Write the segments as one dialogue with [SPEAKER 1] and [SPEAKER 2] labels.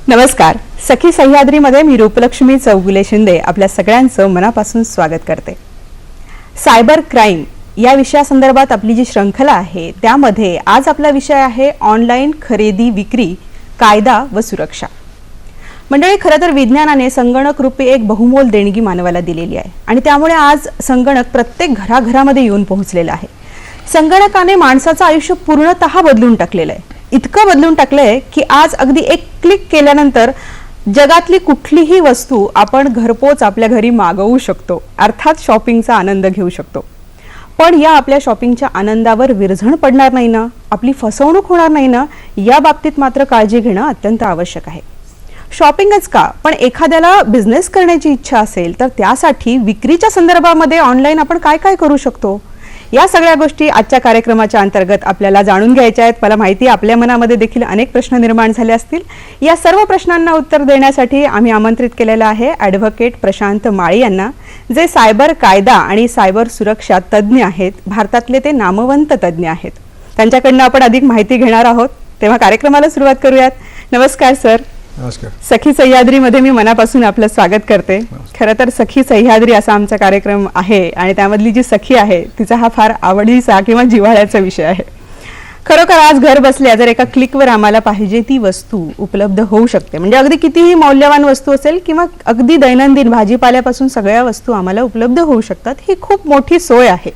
[SPEAKER 1] नमस्कार. सखी सह्याद्रीमध्ये मी रूपलक्ष्मी चौगुले शिंदे आपल्या सगळ्यांचं मनापासून स्वागत करते. सायबर क्राईम या विषयासंदर्भात आपली जी श्रृंखला आहे त्यामध्ये आज आपला विषय आहे ऑनलाईन खरेदी विक्री, कायदा व सुरक्षा. मंडळी, खरं तर विज्ञानाने संगणक रूपी एक बहुमोल देणगी मानवाला दिलेली आहे आणि त्यामुळे आज संगणक प्रत्येक घराघरामध्ये येऊन पोहोचलेला आहे. संगणकाने माणसाचं आयुष्य पूर्णतः बदलून टाकलेलं आहे. इतकं बदलून टाकलंय की आज अगदी एक क्लिक केल्यानंतर जगातली कुठलीही वस्तू आपण घरपोच आपल्या घरी मागवू शकतो, अर्थात शॉपिंगचा आनंद घेऊ शकतो. पण या आपल्या शॉपिंगच्या आनंदावर विरझण पडणार नाही ना, आपली फसवणूक होणार नाही ना, या बाबतीत मात्र काळजी घेणं अत्यंत आवश्यक आहे. शॉपिंगच का, पण एखाद्याला बिझनेस करण्याची इच्छा असेल तर त्यासाठी विक्रीच्या संदर्भामध्ये ऑनलाईन आपण काय काय करू शकतो, या सगळ्या गोष्टी आजच्या कार्यक्रमाच्या अंतर्गत आपल्याला जाणून घ्यायच्या आहेत. मला माहिती आहे आपल्या मनामध्ये देखील अनेक प्रश्न निर्माण झाले असतील. या सर्व प्रश्नांना उत्तर देण्यासाठी आम्ही आमंत्रित केलेलं आहे ॲडव्होकेट प्रशांत माळी यांना, जे सायबर कायदा आणि सायबर सुरक्षा तज्ज्ञ आहेत. भारतातले ते नामवंत तज्ज्ञ आहेत. त्यांच्याकडनं आपण अधिक माहिती घेणार आहोत. तेव्हा कार्यक्रमाला सुरुवात करूयात. नमस्कार सर.
[SPEAKER 2] नमस्कार.
[SPEAKER 1] सखी सह्याद्रीमध्ये मी मनापासून आपलं स्वागत करते. खरं तर सखी सह्याद्री असा आमचा कार्यक्रम आहे आणि त्यामधली जी सखी आहे तिचा हा फार आवडीचा किंवा जिव्हाळ्याचा विषय आहे. खरोखर आज घर बसल्या जर एका क्लिकवर आम्हाला पाहिजे ती वस्तू उपलब्ध होऊ शकते. म्हणजे अगदी कितीही मौल्यवान वस्तू असेल किंवा अगदी दैनंदिन भाजीपाल्यापासून सगळ्या वस्तू आम्हाला उपलब्ध होऊ शकतात. ही खूप मोठी सोय आहे.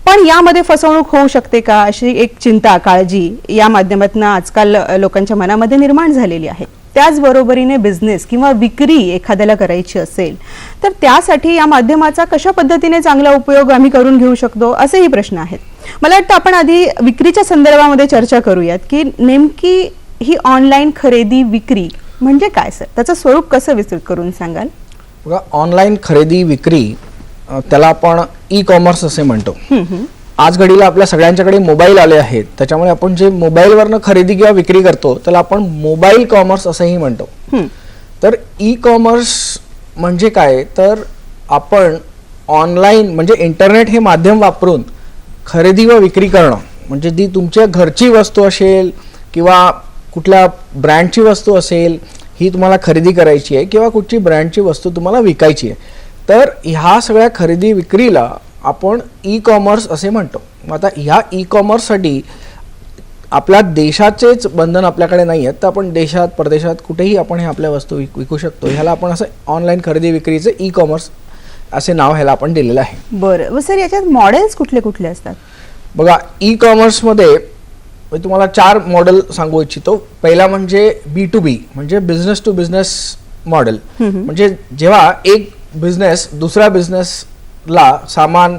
[SPEAKER 1] पण यामध्ये फसवणूक होऊ शकते का, अशी एक चिंता, काळजी या माध्यमातून आजकाल लोकांच्या मनामध्ये निर्माण झालेली आहे. त्याचबरोबरीने बिझनेस किंवा विक्री एखाद्याला करायची असेल तर त्यासाठी या माध्यमाचा कशा पद्धतीने चांगला उपयोग आम्ही करून घेऊ शकतो, असेही प्रश्न आहेत. मला वाटतं आपण आधी विक्रीच्या संदर्भामध्ये चर्चा करूयात की नेमकी ही ऑनलाईन खरेदी विक्री म्हणजे काय सर, त्याचं स्वरूप कसं विस्तृत करून सांगाल?
[SPEAKER 2] बघा, ऑनलाईन खरेदी विक्री त्याला आपण ई कॉमर्स असे म्हणतो. आज घडीला आपल्या सगळ्यांच्याकडे मोबाईल आले आहेत, त्याच्यामुळे आपण जे मोबाईलवरनं खरेदी किंवा विक्री करतो त्याला आपण मोबाईल कॉमर्स असंही म्हणतो. तर ई कॉमर्स म्हणजे काय, तर आपण ऑनलाईन म्हणजे इंटरनेट हे माध्यम वापरून खरेदी व विक्री करणं. म्हणजे ती तुमच्या घरची वस्तू असेल किंवा कुठल्या ब्रँडची वस्तू असेल, ही तुम्हाला खरेदी करायची आहे किंवा कुठची ब्रँडची वस्तू तुम्हाला विकायची आहे, तर ह्या सगळ्या खरेदी विक्रीला आपण ई कॉमर्स असे म्हणतो. आता ह्या ई कॉमर्ससाठी आपल्या देशाचेच बंधन आपल्याकडे नाही आहेत, तर आपण देशात परदेशात कुठेही आपण हे आपल्या वस्तू विकू शकतो. ह्याला आपण असं ऑनलाईन खरेदी विक्रीचे ई कॉमर्स असे नाव ह्याला आपण दिलेलं आहे.
[SPEAKER 1] बरं सर, याच्यात मॉडेल्स कुठले कुठले असतात?
[SPEAKER 2] बघा, ई कॉमर्समध्ये मी तुम्हाला 4 मॉडेल सांगू इच्छितो. पहिला म्हणजे B2B म्हणजे बिझनेस टू बिझनेस मॉडेल. म्हणजे जेव्हा एक बिझनेस दुसऱ्या बिझनेसला सामान,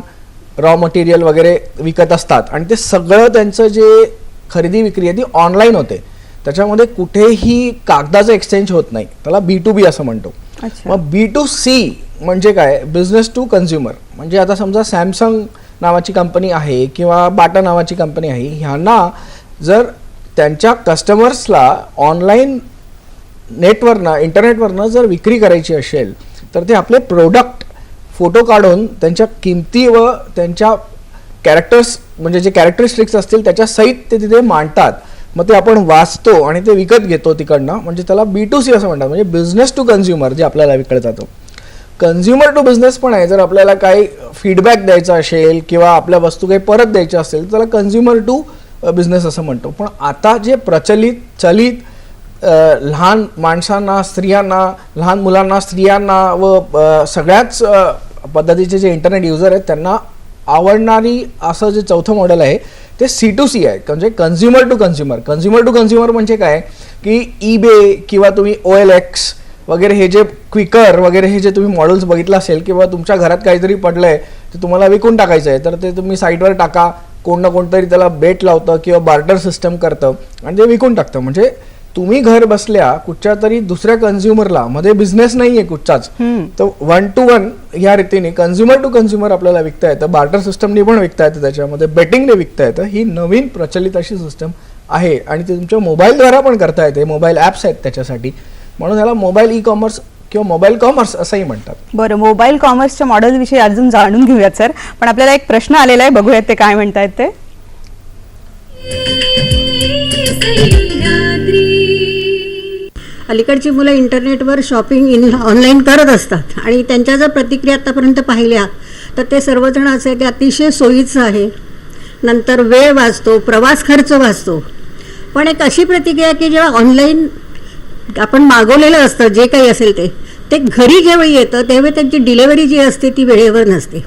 [SPEAKER 2] रॉ मटेरियल वगैरे विकत असतात आणि ते सगळं त्यांचं जे खरेदी विक्री आहे ती ऑनलाईन होते, त्याच्यामध्ये कुठेही कागदाचं एक्सचेंज होत नाही, त्याला B2B असं म्हणतो. मग B2C म्हणजे काय, बिझनेस टू कन्झ्युमर. म्हणजे आता समजा सॅमसंग नावाची कंपनी आहे किंवा बाटा नावाची कंपनी आहे, ह्यांना जर त्यांच्या कस्टमर्सला ऑनलाईन नेटवरनं इंटरनेटवरनं जर विक्री करायची असेल तर ते आपले प्रोडक्ट फोटो काढून त्यांच्या किमती व त्यांच्या कॅरेक्टर्स म्हणजे जे कॅरेक्टरिस्टिक्स असतील त्याच्या सहित ते तिथे मांडतात. मग ते आपण वाचतो आणि ते विकत घेतो तिकडनं. म्हणजे त्याला B2C असं म्हणतात, म्हणजे बिझनेस टू कन्झ्युमर जे आपल्याला विकलं जातं. कन्झ्युमर टू बिझनेस पण आहे. जर आपल्याला काही फीडबॅक द्यायचा असेल किंवा आपल्या वस्तू काही परत द्यायच्या असेल तर त्याला कन्झ्युमर टू बिझनेस असं म्हणतो. पण आता जे चलित लहान माणसांना, स्त्रियांना, लहान मुलांना, स्त्रियांना व सगळ्याच पद्धतीचे जे इंटरनेट युजर आहेत त्यांना आवडणारी असं जे चौथं मॉडेल आहे ते C2C आहे, म्हणजे consumer to consumer. Consumer to consumer म्हणजे काय की eBay किंवा तुम्ही OLX वगैरे हे जे क्विकर वगैरे हे जे तुम्ही मॉडेल्स बघितलं असेल, किंवा तुमच्या घरात काहीतरी पडलंय ते तुम्हाला विकून टाकायचं आहे, तर ते तुम्ही साईटवर टाका, कोण ना कोणतरी त्याला बेट लावतं किंवा बार्टर सिस्टम करतं आणि ते विकून टाकतं. म्हणजे तुम्ही घर बसल्या कुठच्या तरी दुसऱ्या कन्झ्युमरला, मध्ये बिझनेस नाहीये कुठचाच, तर 1 to 1 या रीतीने कन्झ्युमर टू कन्झ्युमर आपल्याला विकता येतं. बार्टर सिस्टमनी पण विकता येतं, त्याच्यामध्ये बेटिंगने विकता येतं. ही नवीन प्रचलित अशी सिस्टम आहे आणि ते तुमच्या मोबाईलद्वारा पण करता येते. मोबाईल ॲप्स आहेत त्याच्यासाठी, म्हणून याला मोबाईल ई कॉमर्स किंवा मोबाईल कॉमर्स असंही म्हणतात.
[SPEAKER 1] बरं, मोबाईल कॉमर्सच्या मॉडेल विषयी अजून जाणून घेऊयात सर, पण आपल्याला एक प्रश्न आलेला आहे, बघूयात ते काय म्हणतायत ते.
[SPEAKER 3] अलीकडची मुलं इंटरनेटवर शॉपिंग ऑनलाईन करत असतात आणि त्यांच्या जर प्रतिक्रिया आतापर्यंत पाहिल्या तर ते सर्वजण असे ते अतिशय सोयीचं आहे, नंतर वेळ वाचतो, प्रवास खर्च वाचतो. पण एक अशी प्रतिक्रिया की जेव्हा ऑनलाईन आपण मागवलेलं असतं जे काही असेल ते घरी जेव्हा येतं तेव्हा त्यांची डिलेवरी जी असते ती वेळेवर नसते.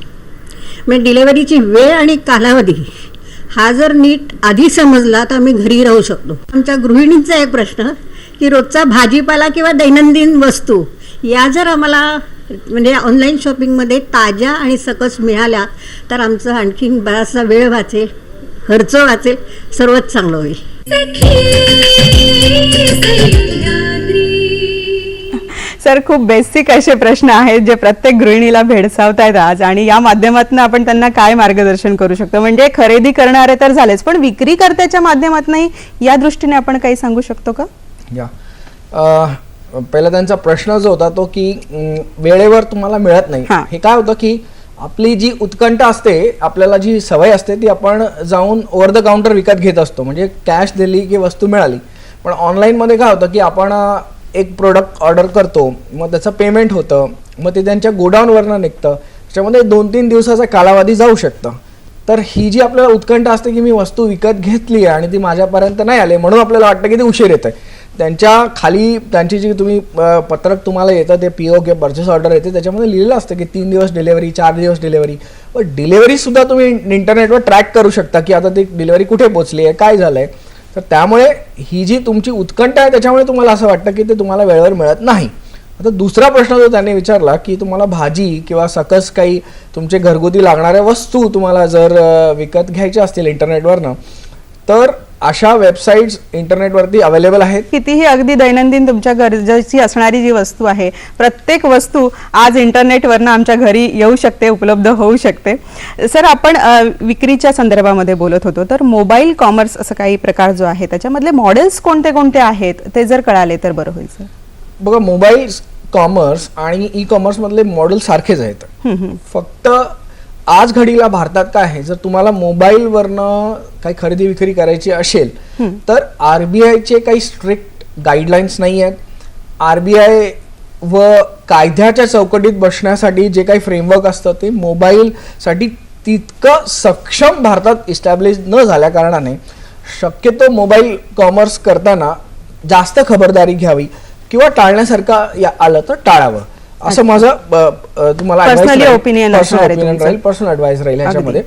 [SPEAKER 3] म्हणजे डिलेवरीची वेळ आणि कालावधी हा जर नीट आधी समजला तर आम्ही घरी राहू शकतो. आमच्या गृहिणींचा एक प्रश्न की रोजचा भाजीपाला किंवा दैनंदिन वस्तू या जर आम्हाला म्हणजे ऑनलाईन शॉपिंगमध्ये ताज्या आणि सकस मिळाल्या तर आमचं आणखीन बराचसा वेळ वाचेल, खर्च वाचेल, सर्वच चांगलं होईल.
[SPEAKER 1] सर, खूप बेसिक असे प्रश्न आहेत जे प्रत्येक गृहिणीला भेडसावत आहेत आज, आणि या माध्यमातून आपण त्यांना काय मार्गदर्शन करू शकतो? म्हणजे खरेदी करणारे तर झालेच, पण विक्रीकर्त्याच्या माध्यमातूनही या दृष्टीने आपण काही सांगू शकतो का?
[SPEAKER 2] या पहिला त्यांचा प्रश्न जो होता तो की वेळेवर तुम्हाला मिळत नाही. हे काय होतं की आपली जी उत्कंठा असते, आपल्याला जी सवय असते ती आपण जाऊन ओव्हर द काउंटर विकत घेत असतो, म्हणजे कॅश दिली की वस्तू मिळाली. पण ऑनलाईनमध्ये काय होतं की आपण एक प्रोडक्ट ऑर्डर करतो, मग त्याचं पेमेंट होतं, मग ते त्यांच्या गोडाऊनवरनं निघतं, त्याच्यामध्ये 2-3 दिवसाचा कालावधी जाऊ शकतं. तर ही जी आपल्याला उत्कंठा असते की मी वस्तू विकत घेतली आणि ती माझ्यापर्यंत नाही आली, म्हणून आपल्याला वाटतं की ते उशीर येतं. त्यांच्या खाली त्यांची जी तुम्ही पत्रक तुम्हाला येतं ते PO किंवा परचेस ऑर्डर येते, त्याच्यामध्ये लिहिलेलं असतं की 3 दिवस डिलेव्हरी, 4 दिवस डिलेव्हरी. पण डिलेव्हरीसुद्धा तुम्ही इंटरनेटवर ट्रॅक करू शकता की आता ती डिलेव्हरी कुठे पोहोचली आहे, काय झालं आहे. तर त्यामुळे ही जी तुमची उत्कंठा आहे त्याच्यामुळे तुम्हाला असं वाटतं की ते तुम्हाला वेळेवर मिळत नाही. आता दुसरा प्रश्न जो त्याने विचारला की तुम्हाला भाजी किंवा सकस काही तुमचे घरगुती लागणाऱ्या वस्तू तुम्हाला जर विकत घ्यायच्या असतील इंटरनेटवरनं, तर अशा वेबसाईट्स इंटरनेटवरती अवेलेबल आहेत.
[SPEAKER 1] कितीही अगदी दैनंदिन तुमच्या गरजेची असणारी जी वस्तू आहे, प्रत्येक वस्तू आज इंटरनेटवरनं आमच्या घरी येऊ शकते, उपलब्ध होऊ शकते. सर, आपण विक्रीच्या संदर्भामध्ये बोलत होतो, तर मोबाईल कॉमर्स असं काही प्रकार जो आहे त्याच्यामधले मॉडेल्स कोणते कोणते आहेत ते जर कळाले तर बरं होईल सर.
[SPEAKER 2] बघा, मोबाईल कॉमर्स आणि ई कॉमर्स मधले मॉडेल सारखेच आहेत. फक्त आज घडीला भारतात काय आहे, जर तुम्हाला मोबाईलवरनं काही खरेदी विक्री करायची असेल तर RBIचे काही स्ट्रिक्ट गाईडलाईन्स नाही आहेत. RBI व कायद्याच्या चौकटीत बसण्यासाठी जे काही फ्रेमवर्क असतं ते मोबाईलसाठी तितकं सक्षम भारतात इस्टॅब्लिश न झाल्या कारणाने शक्यतो मोबाईल कॉमर्स करताना जास्त खबरदारी घ्यावी किंवा टाळण्यासारखं आलं तर टाळावं, असं माझं तुम्हाला पर्सनल ओपिनियन ऍडवाइस राहील ह्याच्यामध्ये.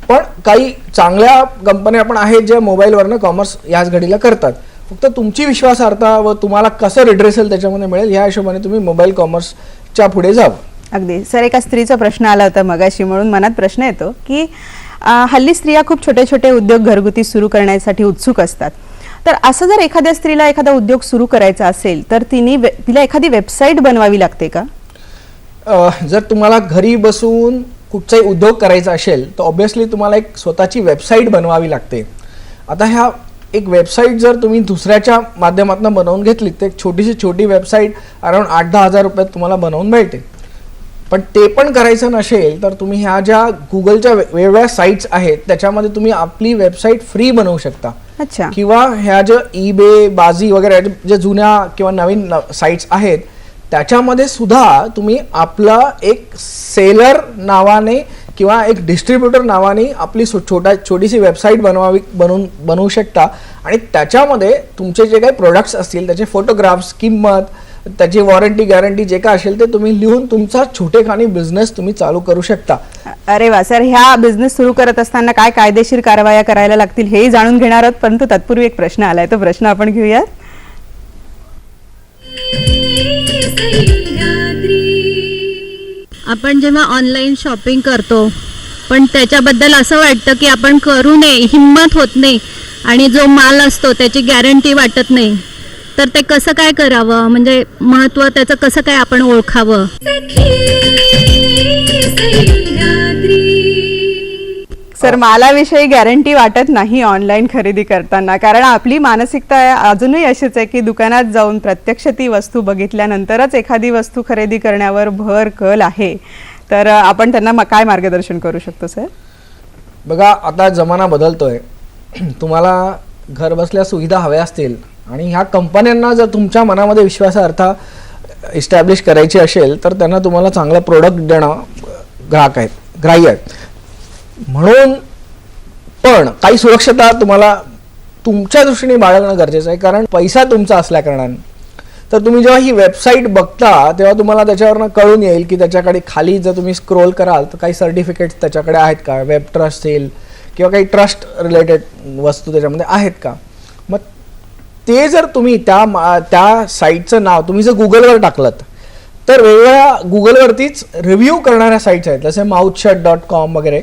[SPEAKER 2] पण काही चांगल्या कंपन्या पण आहेत ज्या मोबाईलवरनं कॉमर्स याच घडीला करतात. फक्त तुमची विश्वासार्हता व तुम्हाला कसं रिड्रेसल त्याच्यामध्ये मिळेल या हिशोबाने तुम्ही मोबाईल कॉमर्सच्या पुढे जावं.
[SPEAKER 1] अगदी सर, एका स्त्रीचा प्रश्न आला होता मगाशी, म्हणून मनात प्रश्न येतो की हल्ली स्त्रिया खूप छोटे छोटे उद्योग घरगुती सुरू करण्यासाठी उत्सुक असतात. तर असं जर एखाद्या स्त्रीला एखादा उद्योग सुरू करायचा असेल तर तिला एखादी वेबसाईट बनवावी लागते का?
[SPEAKER 2] जर तुम्हाला घरी बसून कुठचाही उद्योग करायचा असेल तर ऑब्व्हियसली तुम्हाला एक स्वतःची वेबसाईट बनवावी लागते. आता ह्या एक वेबसाईट जर तुम्ही दुसऱ्याच्या माध्यमातून बनवून घेतली तर एक छोटी वेबसाईट अराउंड 8-10 हजार रुपयात तुम्हाला बनवून मिळते. पण ते पण करायचं नसेल तर तुम्ही ह्या ज्या गुगलच्या वेगवेगळ्या साईट्स आहेत त्याच्यामध्ये तुम्ही आपली वेबसाईट फ्री बनवू शकता.
[SPEAKER 1] अच्छा.
[SPEAKER 2] किंवा ह्या ज्या eBay, बाझी वगैरे जे जुन्या किंवा नवीन साईट्स आहेत त्याच्यामध्ये सुद्धा तुम्ही आपला एक सेलर नावाने किंवा एक डिस्ट्रीब्युटर नावाने आपली छोटीशी वेबसाईट बनवू शकता आणि त्याच्यामध्ये तुमचे जे काही प्रोडक्ट्स असतील त्याचे फोटोग्राफ्स, किंमत, त्याची वॉरंटी गॅरंटी जे काय असेल ते तुम्ही लिहून तुमचा छोटेखानी बिझनेस तुम्ही चालू करू शकता.
[SPEAKER 1] अरे वा सर, ह्या बिझनेस सुरू करत असताना काय कायदेशीर कारवाया करायला लागतील हेही जाणून घेणार आहोत, परंतु तत्पूर्वी एक प्रश्न आलाय, तो प्रश्न आपण घेऊयात.
[SPEAKER 4] आपण जेव्हा ऑनलाईन शॉपिंग करतो पण त्याच्याबद्दल असं वाटतं की आपण करू नये, हिंमत होत नाही आणि जो माल असतो त्याची गॅरंटी वाटत नाही, तर ते कसं काय करावं, म्हणजे महत्त्व त्याचं कसं काय आपण ओळखावं?
[SPEAKER 1] सर, मालाविषयी गॅरंटी वाटत नाही ऑनलाईन खरेदी करताना, कारण आपली मानसिकता अजूनही अशीच आहे की दुकानात जाऊन प्रत्यक्ष ती वस्तू बघितल्यानंतरच एखादी वस्तू खरेदी करण्यावर भर कल आहे. तर आपण त्यांना काय मार्गदर्शन करू शकतो सर?
[SPEAKER 2] बघा, आता जमाना बदलतोय. तुम्हाला घर बसल्या सुविधा हव्या असतील आणि ह्या कंपन्यांना जर तुमच्या मनामध्ये विश्वासार्थ इस्टॅब्लिश करायची असेल तर त्यांना तुम्हाला चांगलं प्रोडक्ट देणं ग्राह्य आहेत. म्हणून पण काही सुरक्षता तुम्हाला तुमच्या दृष्टीने बाळगणं गरजेचं आहे, कारण पैसा तुमचा असल्या कारणाने. तर तुम्ही जेव्हा ही वेबसाईट बघता तेव्हा तुम्हाला त्याच्यावरनं कळून येईल की त्याच्याकडे खाली जर तुम्ही स्क्रोल कराल तर काही सर्टिफिकेट्स त्याच्याकडे आहेत का, वेब ट्रस्ट असेल किंवा काही ट्रस्ट रिलेटेड वस्तू त्याच्यामध्ये आहेत का. मग ते जर तुम्ही त्या साईटचं नाव तुम्ही जर गुगलवर टाकलं तर वेगवेगळ्या गुगलवरतीच रिव्ह्यू करणाऱ्या साईट्स आहेत, जसे mouthshut.com वगैरे.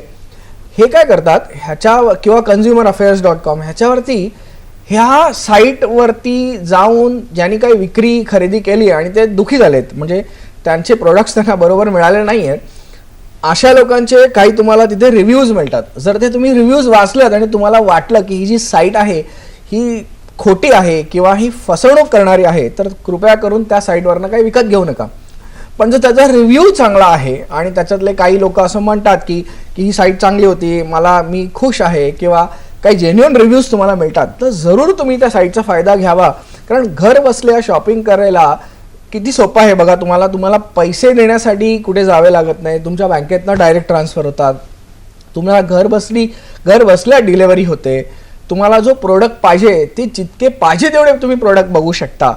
[SPEAKER 2] हे काय करतात ह्याच्या किंवा consumerAffairs.com ह्याच्यावरती ह्या साईटवरती जाऊन ज्यांनी काही विक्री खरेदी केली आणि ते दुःखी झालेत, म्हणजे त्यांचे प्रोडक्ट्स त्यांना बरोबर मिळाले नाही आहेत, अशा लोकांचे काही तुम्हाला तिथे रिव्ह्यूज मिळतात. जर ते तुम्ही रिव्ह्यूज वाचलेत आणि तुम्हाला वाटलं की ही जी साईट आहे ही खोटी आहे किंवा ही फसवणूक करणारी आहे तर कृपया करून त्या साईटवरनं काही विकत घेऊ नका. पण जर त्याचा रिव्ह्यू चांगला आहे आणि त्याच्यातले काही लोक असं म्हणतात की ही साईट चांगली होती, मी खुश आहे, किंवा काही जेन्युइन रिव्ह्यूज तुम्हाला मिळतात, तर जरूर तुम्ही त्या साईटचा फायदा घ्यावा. कारण घर बसल्या शॉपिंग करायला किती सोपं आहे बघा. तुम्हाला पैसे देण्यासाठी कुठे जावे लागत नाही, तुमच्या बँकेतनं डायरेक्ट ट्रान्सफर होतात, तुम्हाला घर बसल्या डिलेवरी होते. तुम्हाला जो प्रोडक्ट पाहिजे ते जितके पाहिजे तेवढे तुम्ही प्रोडक्ट बघू शकता,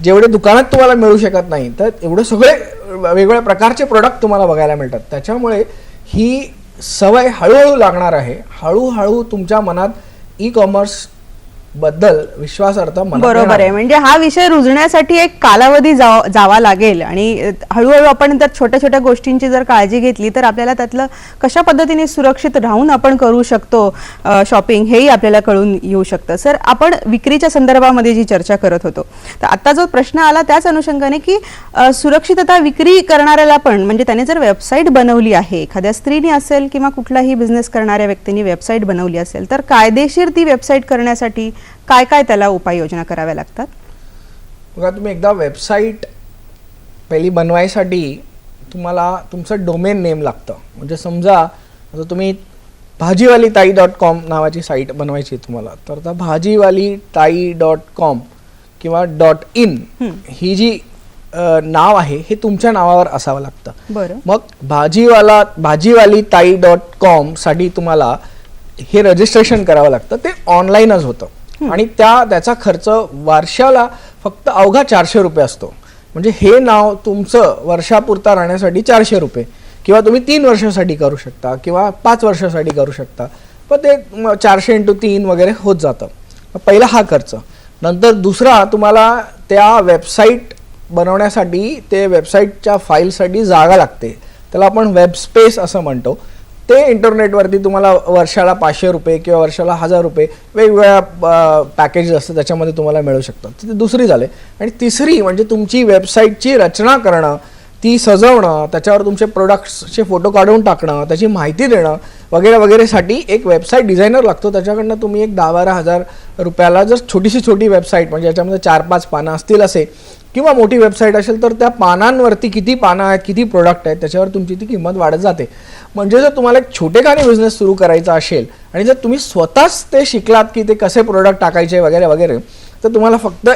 [SPEAKER 2] जेवढे दुकानात तुम्हाला मिळू शकत नाही, तर एवढे सगळे वेगवेगळ्या प्रकारचे प्रोडक्ट तुम्हाला बघायला मिळतात. त्याच्यामुळे ही सवय हळूहळू लागणार आहे. हळूहळू तुमच्या मनात ई कॉमर्स बद्दल विश्वासार्थ
[SPEAKER 1] बरोबर आहे. म्हणजे हा विषय रुजण्यासाठी एक कालावधी जावा लागेल आणि हळूहळू आपण जर छोट्या छोट्या गोष्टींची जर काळजी घेतली तर आपल्याला त्यातलं कशा पद्धतीने सुरक्षित राहून आपण करू शकतो शॉपिंग हेही आपल्याला कळून येऊ शकतं. सर, आपण विक्रीच्या संदर्भामध्ये जी चर्चा करत होतो तर आता जो प्रश्न आला त्याच अनुषंगाने की सुरक्षितता विक्री करणाऱ्याला पण, म्हणजे त्याने जर वेबसाईट बनवली आहे, एखाद्या स्त्रीने असेल किंवा कुठलाही बिझनेस करणाऱ्या व्यक्तीने वेबसाईट बनवली असेल, तर कायदेशीर ती वेबसाईट करण्यासाठी काय काय त्याला उपाययोजना कराव्या लागतात?
[SPEAKER 2] बघा, तुम्ही एकदा वेबसाईट पहिली बनवायसाठी तुम्हाला तुमचं डोमेन नेम लागतं. म्हणजे समजा आता तुम्ही भाजीवालीताई.com नावाची साईट बनवायची तुम्हाला, तर आता भाजीवालीताई.com किंवा .in ही जी नाव आहे हे तुमच्या नावावर असावं लागतं.
[SPEAKER 1] बरं.
[SPEAKER 2] मग भाजीवालीताई.com साठी तुम्हाला हे रजिस्ट्रेशन करावं लागतं. ते ऑनलाईनच होतं आणि त्याचा खर्च वर्षाला फक्त अवघा 400 रुपये असतो. म्हणजे हे नाव तुमचं वर्षापुरता राहण्यासाठी 400 रुपये, किंवा तुम्ही 3 वर्षासाठी करू शकता किंवा 5 वर्षासाठी करू शकता, पण ते 400 × 3 वगैरे होत जातं. पहिला हा खर्च. नंतर दुसरा, तुम्हाला त्या वेबसाईट बनवण्यासाठी ते वेबसाईटच्या फाईलसाठी जागा लागते, त्याला आपण वेब स्पेस असं म्हणतो. ते इंटरनेटवरती तुम्हाला वर्षाला 500 रुपये किंवा वर्षाला 1000 रुपये वेगवेगळ्या पॅकेजेस असतात त्याच्यामध्ये तुम्हाला मिळू शकतात. ते दुसरी झाले. आणि तिसरी म्हणजे तुमची वेबसाईटची रचना करणं, ती सजवणं, त्याच्यावर तुमचे प्रोडक्ट्सचे फोटो काढून टाकणं, त्याची माहिती देणं वगैरे वगैरेसाठी एक वेबसाईट डिझायनर लागतो. त्याच्याकडनं तुम्ही एक 10-12 हजार रुपयाला जर छोटी वेबसाईट, म्हणजे याच्यामध्ये 4-5 पानं असतील असे, किंवा मोठी वेबसाईट असेल तर त्या पानांवरती किती पानं आहेत, किती प्रोडक्ट आहेत, त्याच्यावर तुमची ती किंमत वाढत जाते. म्हणजे जर तुम्हाला एक छोटेखानी बिझनेस सुरू करायचा असेल आणि जर तुम्ही स्वतःच ते शिकलात की ते कसे प्रोडक्ट टाकायचे वगैरे वगैरे, तर तुम्हाला फक्त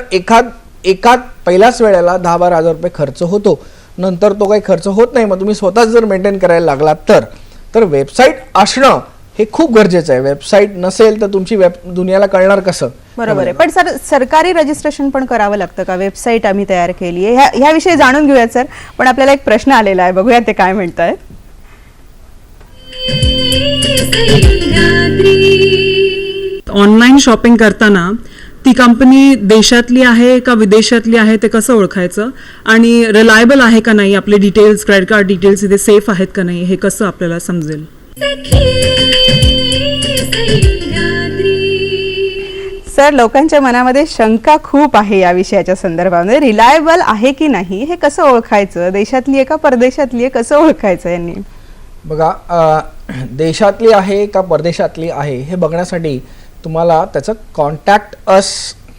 [SPEAKER 2] एका पहिल्याच वेळेला 10-12 हजार रुपये खर्च होतो. नंतर तो काही खर्च होत नाही. मग तुम्ही स्वतःच जर मेंटेन करायला लागलात तर तर वेबसाईट असणं हे खूप गरजेचं आहे. वेबसाईट नसेल तर तुमची दुनियाला कळणार कसं?
[SPEAKER 1] बरोबर आहे. पण सर, सरकारी रजिस्ट्रेशन पण करावं लागतं का? वेबसाईट आम्ही तयार केली आहे, ह्याविषयी जाणून घेऊयात सर. पण आपल्याला एक प्रश्न आलेला आहे, बघूयात ते काय म्हणतायत.
[SPEAKER 5] ऑनलाईन शॉपिंग करताना ती कंपनी देशातली आहे का विदेशातली आहे ते कसं ओळखायचं, आणि रिलायबल आहे का नाही, आपले डिटेल्स, क्रेडिट कार्ड डिटेल्स इथे सेफ आहेत का नाही, हे कसं आपल्याला समजेल?
[SPEAKER 1] सर, लोकांच्या मनामध्ये शंका खूप आहे या विषयाच्या संदर्भामध्ये. रिलायबल आहे की नाही हे कसं ओळखायचं? देशातली आहे का परदेशातली आहे, कसं ओळखायचं यांनी?
[SPEAKER 2] बघा, देशातली आहे का परदेशातली आहे हे बघण्यासाठी तुम्हाला त्याचं कॉन्टॅक्ट अस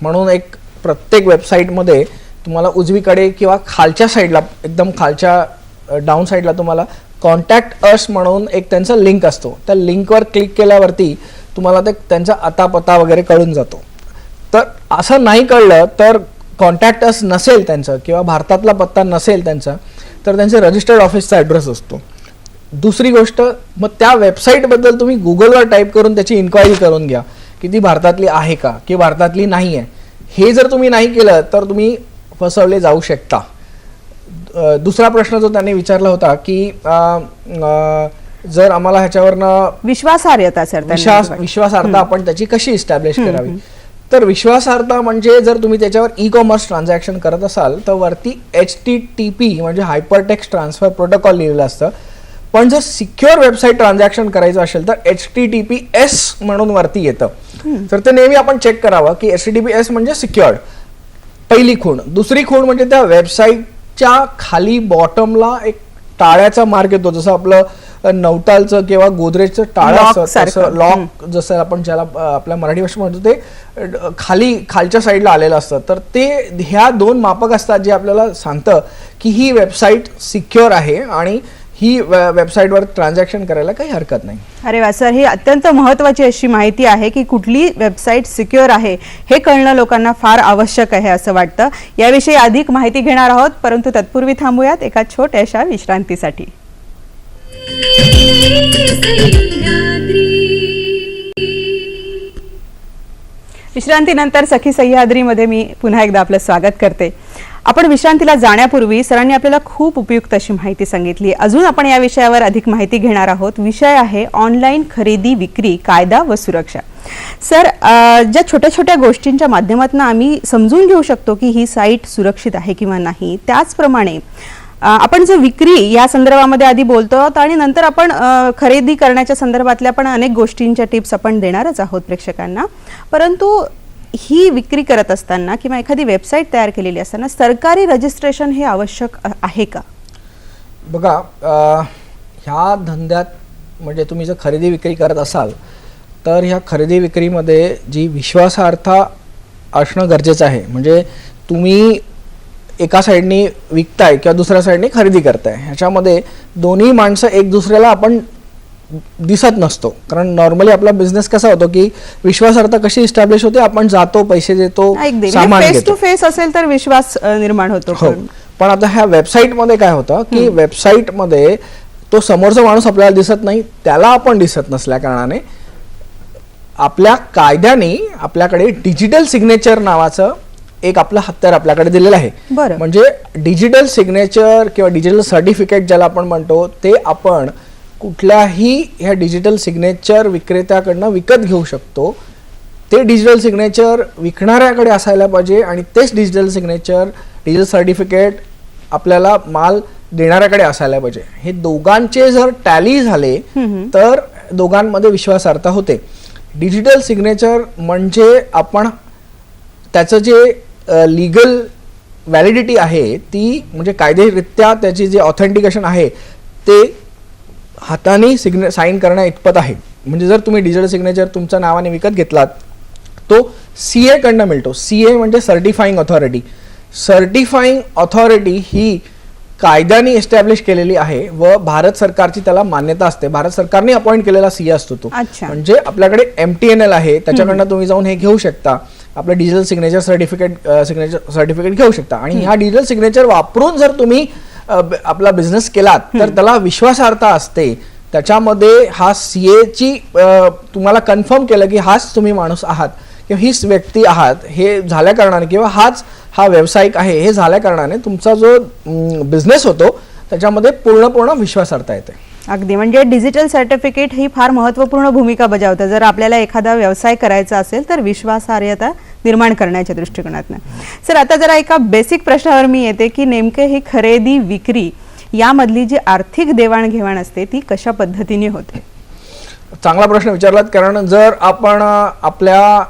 [SPEAKER 2] म्हणून एक प्रत्येक वेबसाईटमध्ये तुम्हाला उजवीकडे किंवा खालच्या साईडला, एकदम खालच्या डाऊन साईडला तुम्हाला कॉन्टॅक्ट अस म्हणून एक त्यांचा लिंक असतो. त्या लिंकवर क्लिक केल्यावरती तुम्हाला ते त्यांचा आता पत्ता वगैरे कळून जातो. तर असं नाही कळलं तर, कॉन्टॅक्ट अस नसेल त्यांचं किंवा भारतातला पत्ता नसेल त्यांचा, तर त्यांचे रजिस्टर्ड ऑफिसचा ॲड्रेस असतो. दुसरी गोष्ट, मग त्या वेबसाईटबद्दल तुम्ही गुगलवर टाईप करून त्याची इन्क्वायरी करून घ्या की ती भारतातली आहे का की भारतातली नाही आहे. हे जर तुम्ही नाही केलं तर तुम्ही फसवले जाऊ शकता. दुसरा प्रश्न जो त्यांनी विचारला होता की जर आम्हाला ह्याच्यावरनं
[SPEAKER 1] विश्वासार्हता सर,
[SPEAKER 2] विश्वासार्हता आपण त्याची कशी इस्टॅब्लिश करावी, तर विश्वासार्हता म्हणजे जर तुम्ही त्याच्यावर ई कॉमर्स ट्रान्झॅक्शन करत असाल तर वरती HTTP म्हणजे हायपरटेक्स्ट ट्रान्सफर प्रोटोकॉल लिहिलेलं असतं. पण जर सिक्युअर वेबसाईट ट्रान्झॅक्शन करायचं असेल तर HTTPS म्हणून वरती येतं. तर ते नेहमी आपण चेक करावं की HTTPS म्हणजे सिक्युअर्ड, पहिली खूण. दुसरी खूण म्हणजे त्या वेबसाईटच्या खाली बॉटमला एक टाळ्याचा मार्क येतो, जसं आपलं नवतालचं किंवा गोदरेजचं टाळं असतं तसं लॉक, जसं आपण ज्याला आपल्या मराठी भाषेत म्हणतो ते खालच्या साईडला आलेलं असतं. तर ते ह्या दोन मापक असतात जे आपल्याला सांगतं की ही वेबसाईट सिक्युअर आहे आणि ही वेबसाईटवर ट्रान्झॅक्शन करायला काही हरकत नाही.
[SPEAKER 1] अरे वा सर, ही अत्यंत महत्त्वाची अशी माहिती आहे की कुठली वेबसाईट सिक्युअर आहे हे कळणं लोकांना फार आवश्यक आहे असं वाटतं. याविषयी अधिक माहिती घेणार आहोत, परंतु तत्पूर्वी थांबूयात एका छोट्याशा विश्रांतीसाठी. विश्रांतीनंतर सखी सह्याद्रीमध्ये मी पुन्हा एकदा आपलं स्वागत करते. आपण विश्रांतीला जाण्यापूर्वी सरांनी आपल्याला खूप उपयुक्त अशी माहिती सांगितली. अजून आपण या विषयावर अधिक माहिती घेणार आहोत. विषय आहे ऑनलाईन खरेदी विक्री, कायदा व सुरक्षा. सर, ज्या छोट्या छोट्या गोष्टींच्या माध्यमातून आम्ही समजून घेऊ शकतो की ही साईट सुरक्षित आहे किंवा नाही, त्याचप्रमाणे आपण जो विक्री या संदर्भामध्ये आधी बोलतो आणि नंतर आपण खरेदी करण्याच्या संदर्भातल्या पण अनेक गोष्टींच्या टिप्स आपण देणारच आहोत प्रेक्षकांना. परंतु ही विक्री करत असताना किंवा एखादी वेबसाईट तयार केलेली असताना सरकारी रजिस्ट्रेशन हे आवश्यक आहे का?
[SPEAKER 2] बघा, ह्या धंद्यात म्हणजे तुम्ही जर खरेदी विक्री करत असाल तर ह्या खरेदी विक्रीमध्ये जी विश्वासार्हता असणं गरजेचं आहे. म्हणजे तुम्ही एका साईडनी विकताय किंवा दुसऱ्या साईडनी खरेदी करताय, ह्याच्यामध्ये दोन्ही माणसं एक दुसऱ्याला आपण दिसत नसतो. कारण नॉर्मली आपला बिझनेस कसा होतो की विश्वासार्हता कशी इस्टॅब्लिश होते, आपण जातो, पैसे देतो, सामान घेतो.
[SPEAKER 1] फेस टू फेस असेल तर विश्वास निर्माण होतो.
[SPEAKER 2] हो, पण आता ह्या वेबसाईटमध्ये काय होतं की वेबसाईटमध्ये तो समोरचा माणूस आपल्याला दिसत नाही, त्याला आपण दिसत नसल्या कारणाने आपल्या कायद्याने आपल्याकडे डिजिटल सिग्नेचर नावाचं एक आपलं हत्यार आपल्याकडे दिलेलं आहे. म्हणजे डिजिटल सिग्नेचर किंवा डिजिटल सर्टिफिकेट ज्याला आपण म्हणतो, ते आपण कुठल्याही ह्या डिजिटल सिग्नेचर विक्रेत्याकडनं विकत घेऊ शकतो. ते डिजिटल सिग्नेचर विकणाऱ्याकडे असायला पाहिजे आणि तेच डिजिटल सिग्नेचर, डिजिटल सर्टिफिकेट आपल्याला माल देणाऱ्याकडे असायला पाहिजे. हे दोघांचे जर टॅली झाले तर दोघांमध्ये विश्वासार्हता होते. डिजिटल सिग्नेचर म्हणजे आपण त्याचं जे लीगल व्हॅलिडिटी आहे ती, म्हणजे कायदेरित्या त्याची जे ऑथेंटिकेशन आहे ते हाताने साईन करणं इतपत आहे. म्हणजे जर तुम्ही डिजिटल सिग्नेचर तुमच्या नावाने विकत घेतलात तो CA कडनं मिळतो. CA म्हणजे सर्टिफाईंग ऑथॉरिटी. सर्टिफाईंग ऑथॉरिटी ही कायद्याने एस्टॅब्लिश केलेली आहे व भारत सरकारची त्याला मान्यता असते. भारत सरकारने अपॉइंट केलेला CA असतो तो. म्हणजे आपल्याकडे MTNL आहे, त्याच्याकडनं तुम्ही जाऊन हे घेऊ शकता, आपलं डिजिटल सिग्नेचर सर्टिफिकेट घेऊ शकता. आणि ह्या डिजिटल सिग्नेचर वापरून जर तुम्ही आपला बिझनेस केलात तर त्याला विश्वासार्हता असते. त्याच्यामध्ये हा CA ची तुम्हाला कन्फर्म केलं की हाच तुम्ही माणूस आहात किंवा हीच व्यक्ती आहात हे झाल्या कारणाने किंवा हा व्यावसायिक आहे हे झाल्या कारणाने तुमचा जो बिझनेस होतो त्याच्यामध्ये पूर्ण विश्वासार्हता येते.
[SPEAKER 1] अगदी म्हणजे डिजिटल सर्टिफिकेट ही फार महत्त्वपूर्ण भूमिका बजावतं जर आपल्याला एखादा व्यवसाय करायचा असेल तर विश्वासार्हता निर्माण करण्याच्या दृष्टिकोनातून. सर आता जरा एका बेसिक प्रश्नावर मी येते की नेमके ही खरेदी विक्री यामधली जी आर्थिक देवाणघेवाण असते ती कशा पद्धतीने होते?
[SPEAKER 2] चांगला प्रश्न विचारलात, कारण जर आपण आपल्या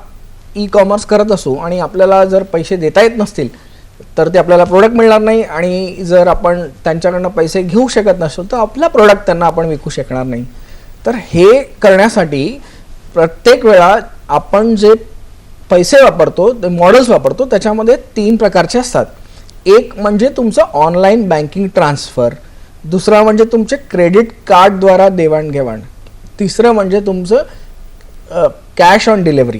[SPEAKER 2] ई-कॉमर्स करत असू आणि आपल्याला जर पैसे देता येत नसतील तर ते आपल्याला प्रोडक्ट मिळणार नाही, आणि जर आपण त्यांच्याकडनं पैसे घेऊ शकत नसू तर आपला प्रोडक्ट त्यांना आपण विकू शकणार नाही. तर हे करण्यासाठी प्रत्येक वेळा आपण जे पैसे वापरतो ते मॉडेल्स वापरतो त्याच्यामध्ये 3 प्रकारचे असतात. एक म्हणजे तुमचं ऑनलाईन बँकिंग ट्रान्सफर, दुसरा म्हणजे तुमचे क्रेडिट कार्डद्वारा देवाणघेवाण, तिसरं म्हणजे तुमचं cash on delivery.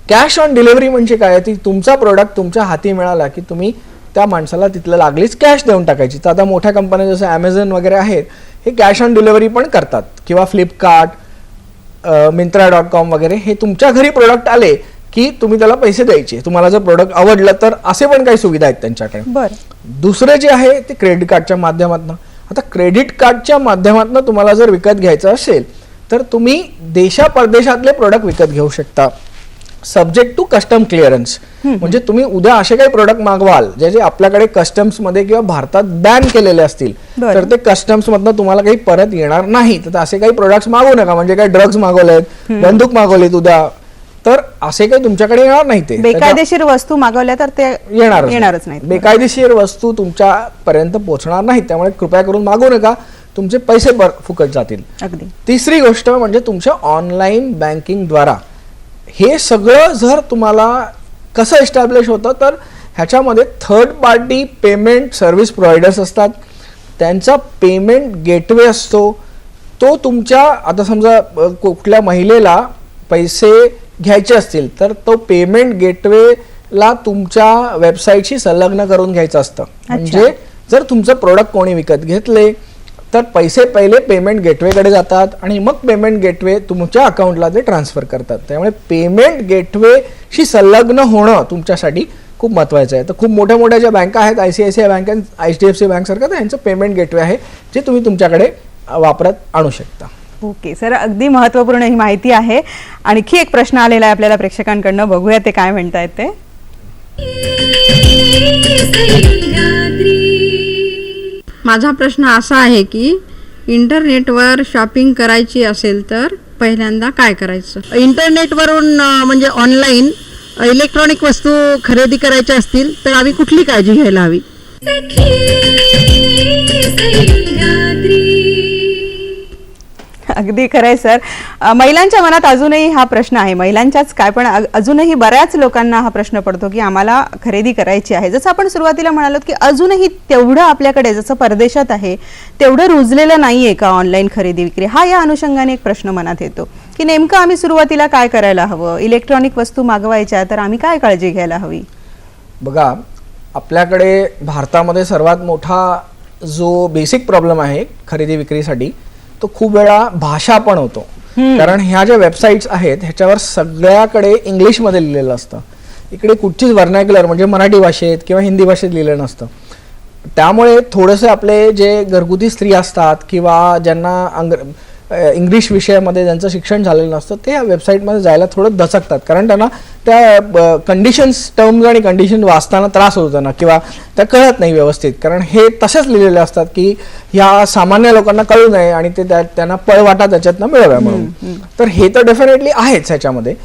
[SPEAKER 2] Cash on delivery म्हणजे काय, ती तुमचा प्रोडक्ट तुमच्या हाती मिळाला की तुम्ही त्या माणसाला तिथलं लागलीच कॅश देऊन टाकायची. तर आता मोठ्या कंपन्या जसं ॲमेझॉन वगैरे आहेत हे कॅश ऑन डिलिव्हरी पण करतात, किंवा फ्लिपकार्ट, Myntra.com वगैरे हे तुमच्या घरी प्रोडक्ट आले की तुम्ही त्याला पैसे द्यायचे. तुम्हाला जर प्रोडक्ट आवडलं तर असे पण काही सुविधा आहेत त्यांच्याकडे.
[SPEAKER 1] बरं.
[SPEAKER 2] दुसरे जे आहे ते क्रेडिट कार्डच्या माध्यमातून. आता क्रेडिट कार्डच्या माध्यमातून तुम्हाला जर विकत घ्यायचं असेल तर तुम्ही परदेशातले प्रोडक्ट विकत घेऊ शकता, सब्जेक्ट टू कस्टम क्लिअरन्स. म्हणजे तुम्ही उद्या असे काही प्रोडक्ट मागवाल जे आपल्याकडे कस्टम्स मध्ये किंवा भारतात बॅन केलेले असतील तर ते कस्टम्स मधनं तुम्हाला काही परत येणार नाही. तर असे काही प्रोडक्ट्स मागवू नका. म्हणजे काही ड्रग्ज मागवलेत, बंदूक मागवलीत उद्या, तर असे काही तुमच्याकडे येणार नाही. ते
[SPEAKER 1] बेकायदेशीर वस्तू मागवल्या तर ते येणारच नाही.
[SPEAKER 2] बेकायदेशीर वस्तू तुमच्यापर्यंत पोहोचणार नाही, त्यामुळे कृपया करून मागवू नका, तुमचे पैसे फुकट जातील.
[SPEAKER 1] अगदी.
[SPEAKER 2] तिसरी गोष्ट म्हणजे तुमच्या ऑनलाईन बँकिंग द्वारा हे सगळं जर तुम्हाला कसं एस्टॅब्लिश होतं तर ह्याच्यामध्ये third party payment service providers असतात, त्यांचा पेमेंट गेटवे असतो. तो तुमच्या आता समजा कुठल्या महिलेला पैसे घ्यायचे असतील तर तो पेमेंट गेटवेला तुमच्या वेबसाईटशी संलग्न करून घ्यायचं असतं. म्हणजे जर तुमचं प्रोडक्ट कोणी विकत घेतले तर पैसे पहिले पेमेंट गेटवेकडे जातात आणि मग पेमेंट गेटवे तुमच्या अकाउंटला ते ट्रान्सफर करतात. त्यामुळे पेमेंट गेटवेशी संलग्न होणं तुमच्यासाठी खूप महत्त्वाचं आहे. तर खूप मोठ्या ज्या बँका आहेत, ICICI बँक, HDFC बँक सारखं, तर यांचं पेमेंट गेटवे आहे जे तुम्ही तुमच्याकडे वापरात आणू शकता.
[SPEAKER 1] ओके सर, अगदी महत्त्वपूर्ण ही माहिती आहे. आणखी एक प्रश्न आलेला आहे आपल्याला प्रेक्षकांकडनं, बघूया ते काय म्हणतायत ते.
[SPEAKER 3] माझा प्रश्न असा आहे की इंटरनेटवर शॉपिंग करायची असेल तर पहिल्यांदा काय करायचं? इंटरनेटवरून म्हणजे ऑनलाईन इलेक्ट्रॉनिक वस्तू खरेदी करायच्या असतील तर आम्ही कुठली काळजी घ्यायला हवी?
[SPEAKER 1] अगदी खरंय सर. महिलांच्या मनात अजूनही हा प्रश्न आहे, महिलांच्याच काय पण अजूनही बऱ्याच लोकांना हा प्रश्न पडतो की आम्हाला खरेदी करायची आहे. जसं आपण सुरुवातीला म्हणालो की अजूनही तेवढं आपल्याकडे जसं परदेशात आहे तेवढं रुजलेलं नाहीये का ऑनलाईन खरेदी विक्री? हा या अनुषंगाने एक प्रश्न मनात येतो की नेमकं आम्ही सुरुवातीला काय करायला हवं? इलेक्ट्रॉनिक वस्तू मागवायच्या तर आम्ही काय काळजी घ्यायला हवी?
[SPEAKER 2] बघा, आपल्याकडे भारतामध्ये सर्वात मोठा जो बेसिक प्रॉब्लेम आहे खरेदी विक्रीसाठी तो खूप वेळा भाषा पण होतो. कारण ह्या ज्या वेबसाईट्स आहेत ह्याच्यावर सगळ्याकडे इंग्लिशमध्ये लिहिलेलं असतं. इकडे कुठचीच व्हर्नॅक्युलर म्हणजे मराठी भाषेत किंवा हिंदी भाषेत लिहिलं नसतं. त्यामुळे थोडेसे आपले जे घरगुती स्त्री असतात किंवा ज्यांना इंग्लिश विषयामध्ये ज्यांचं शिक्षण झालेलं नसतं ते या वेबसाईटमध्ये जायला थोडं दचकतात, कारण त्यांना त्या कंडिशन्स, टर्म्स आणि कंडिशन वाचताना त्रास होतो त्यांना, किंवा त्या कळत नाही व्यवस्थित, कारण हे तसेच लिहिलेले असतात की ह्या सामान्य लोकांना कळू नये आणि ते त्यांना पळवाटा त्याच्यातनं मिळाव्या म्हणून. तर हे तर डेफिनेटली आहेच ह्याच्यामध्ये.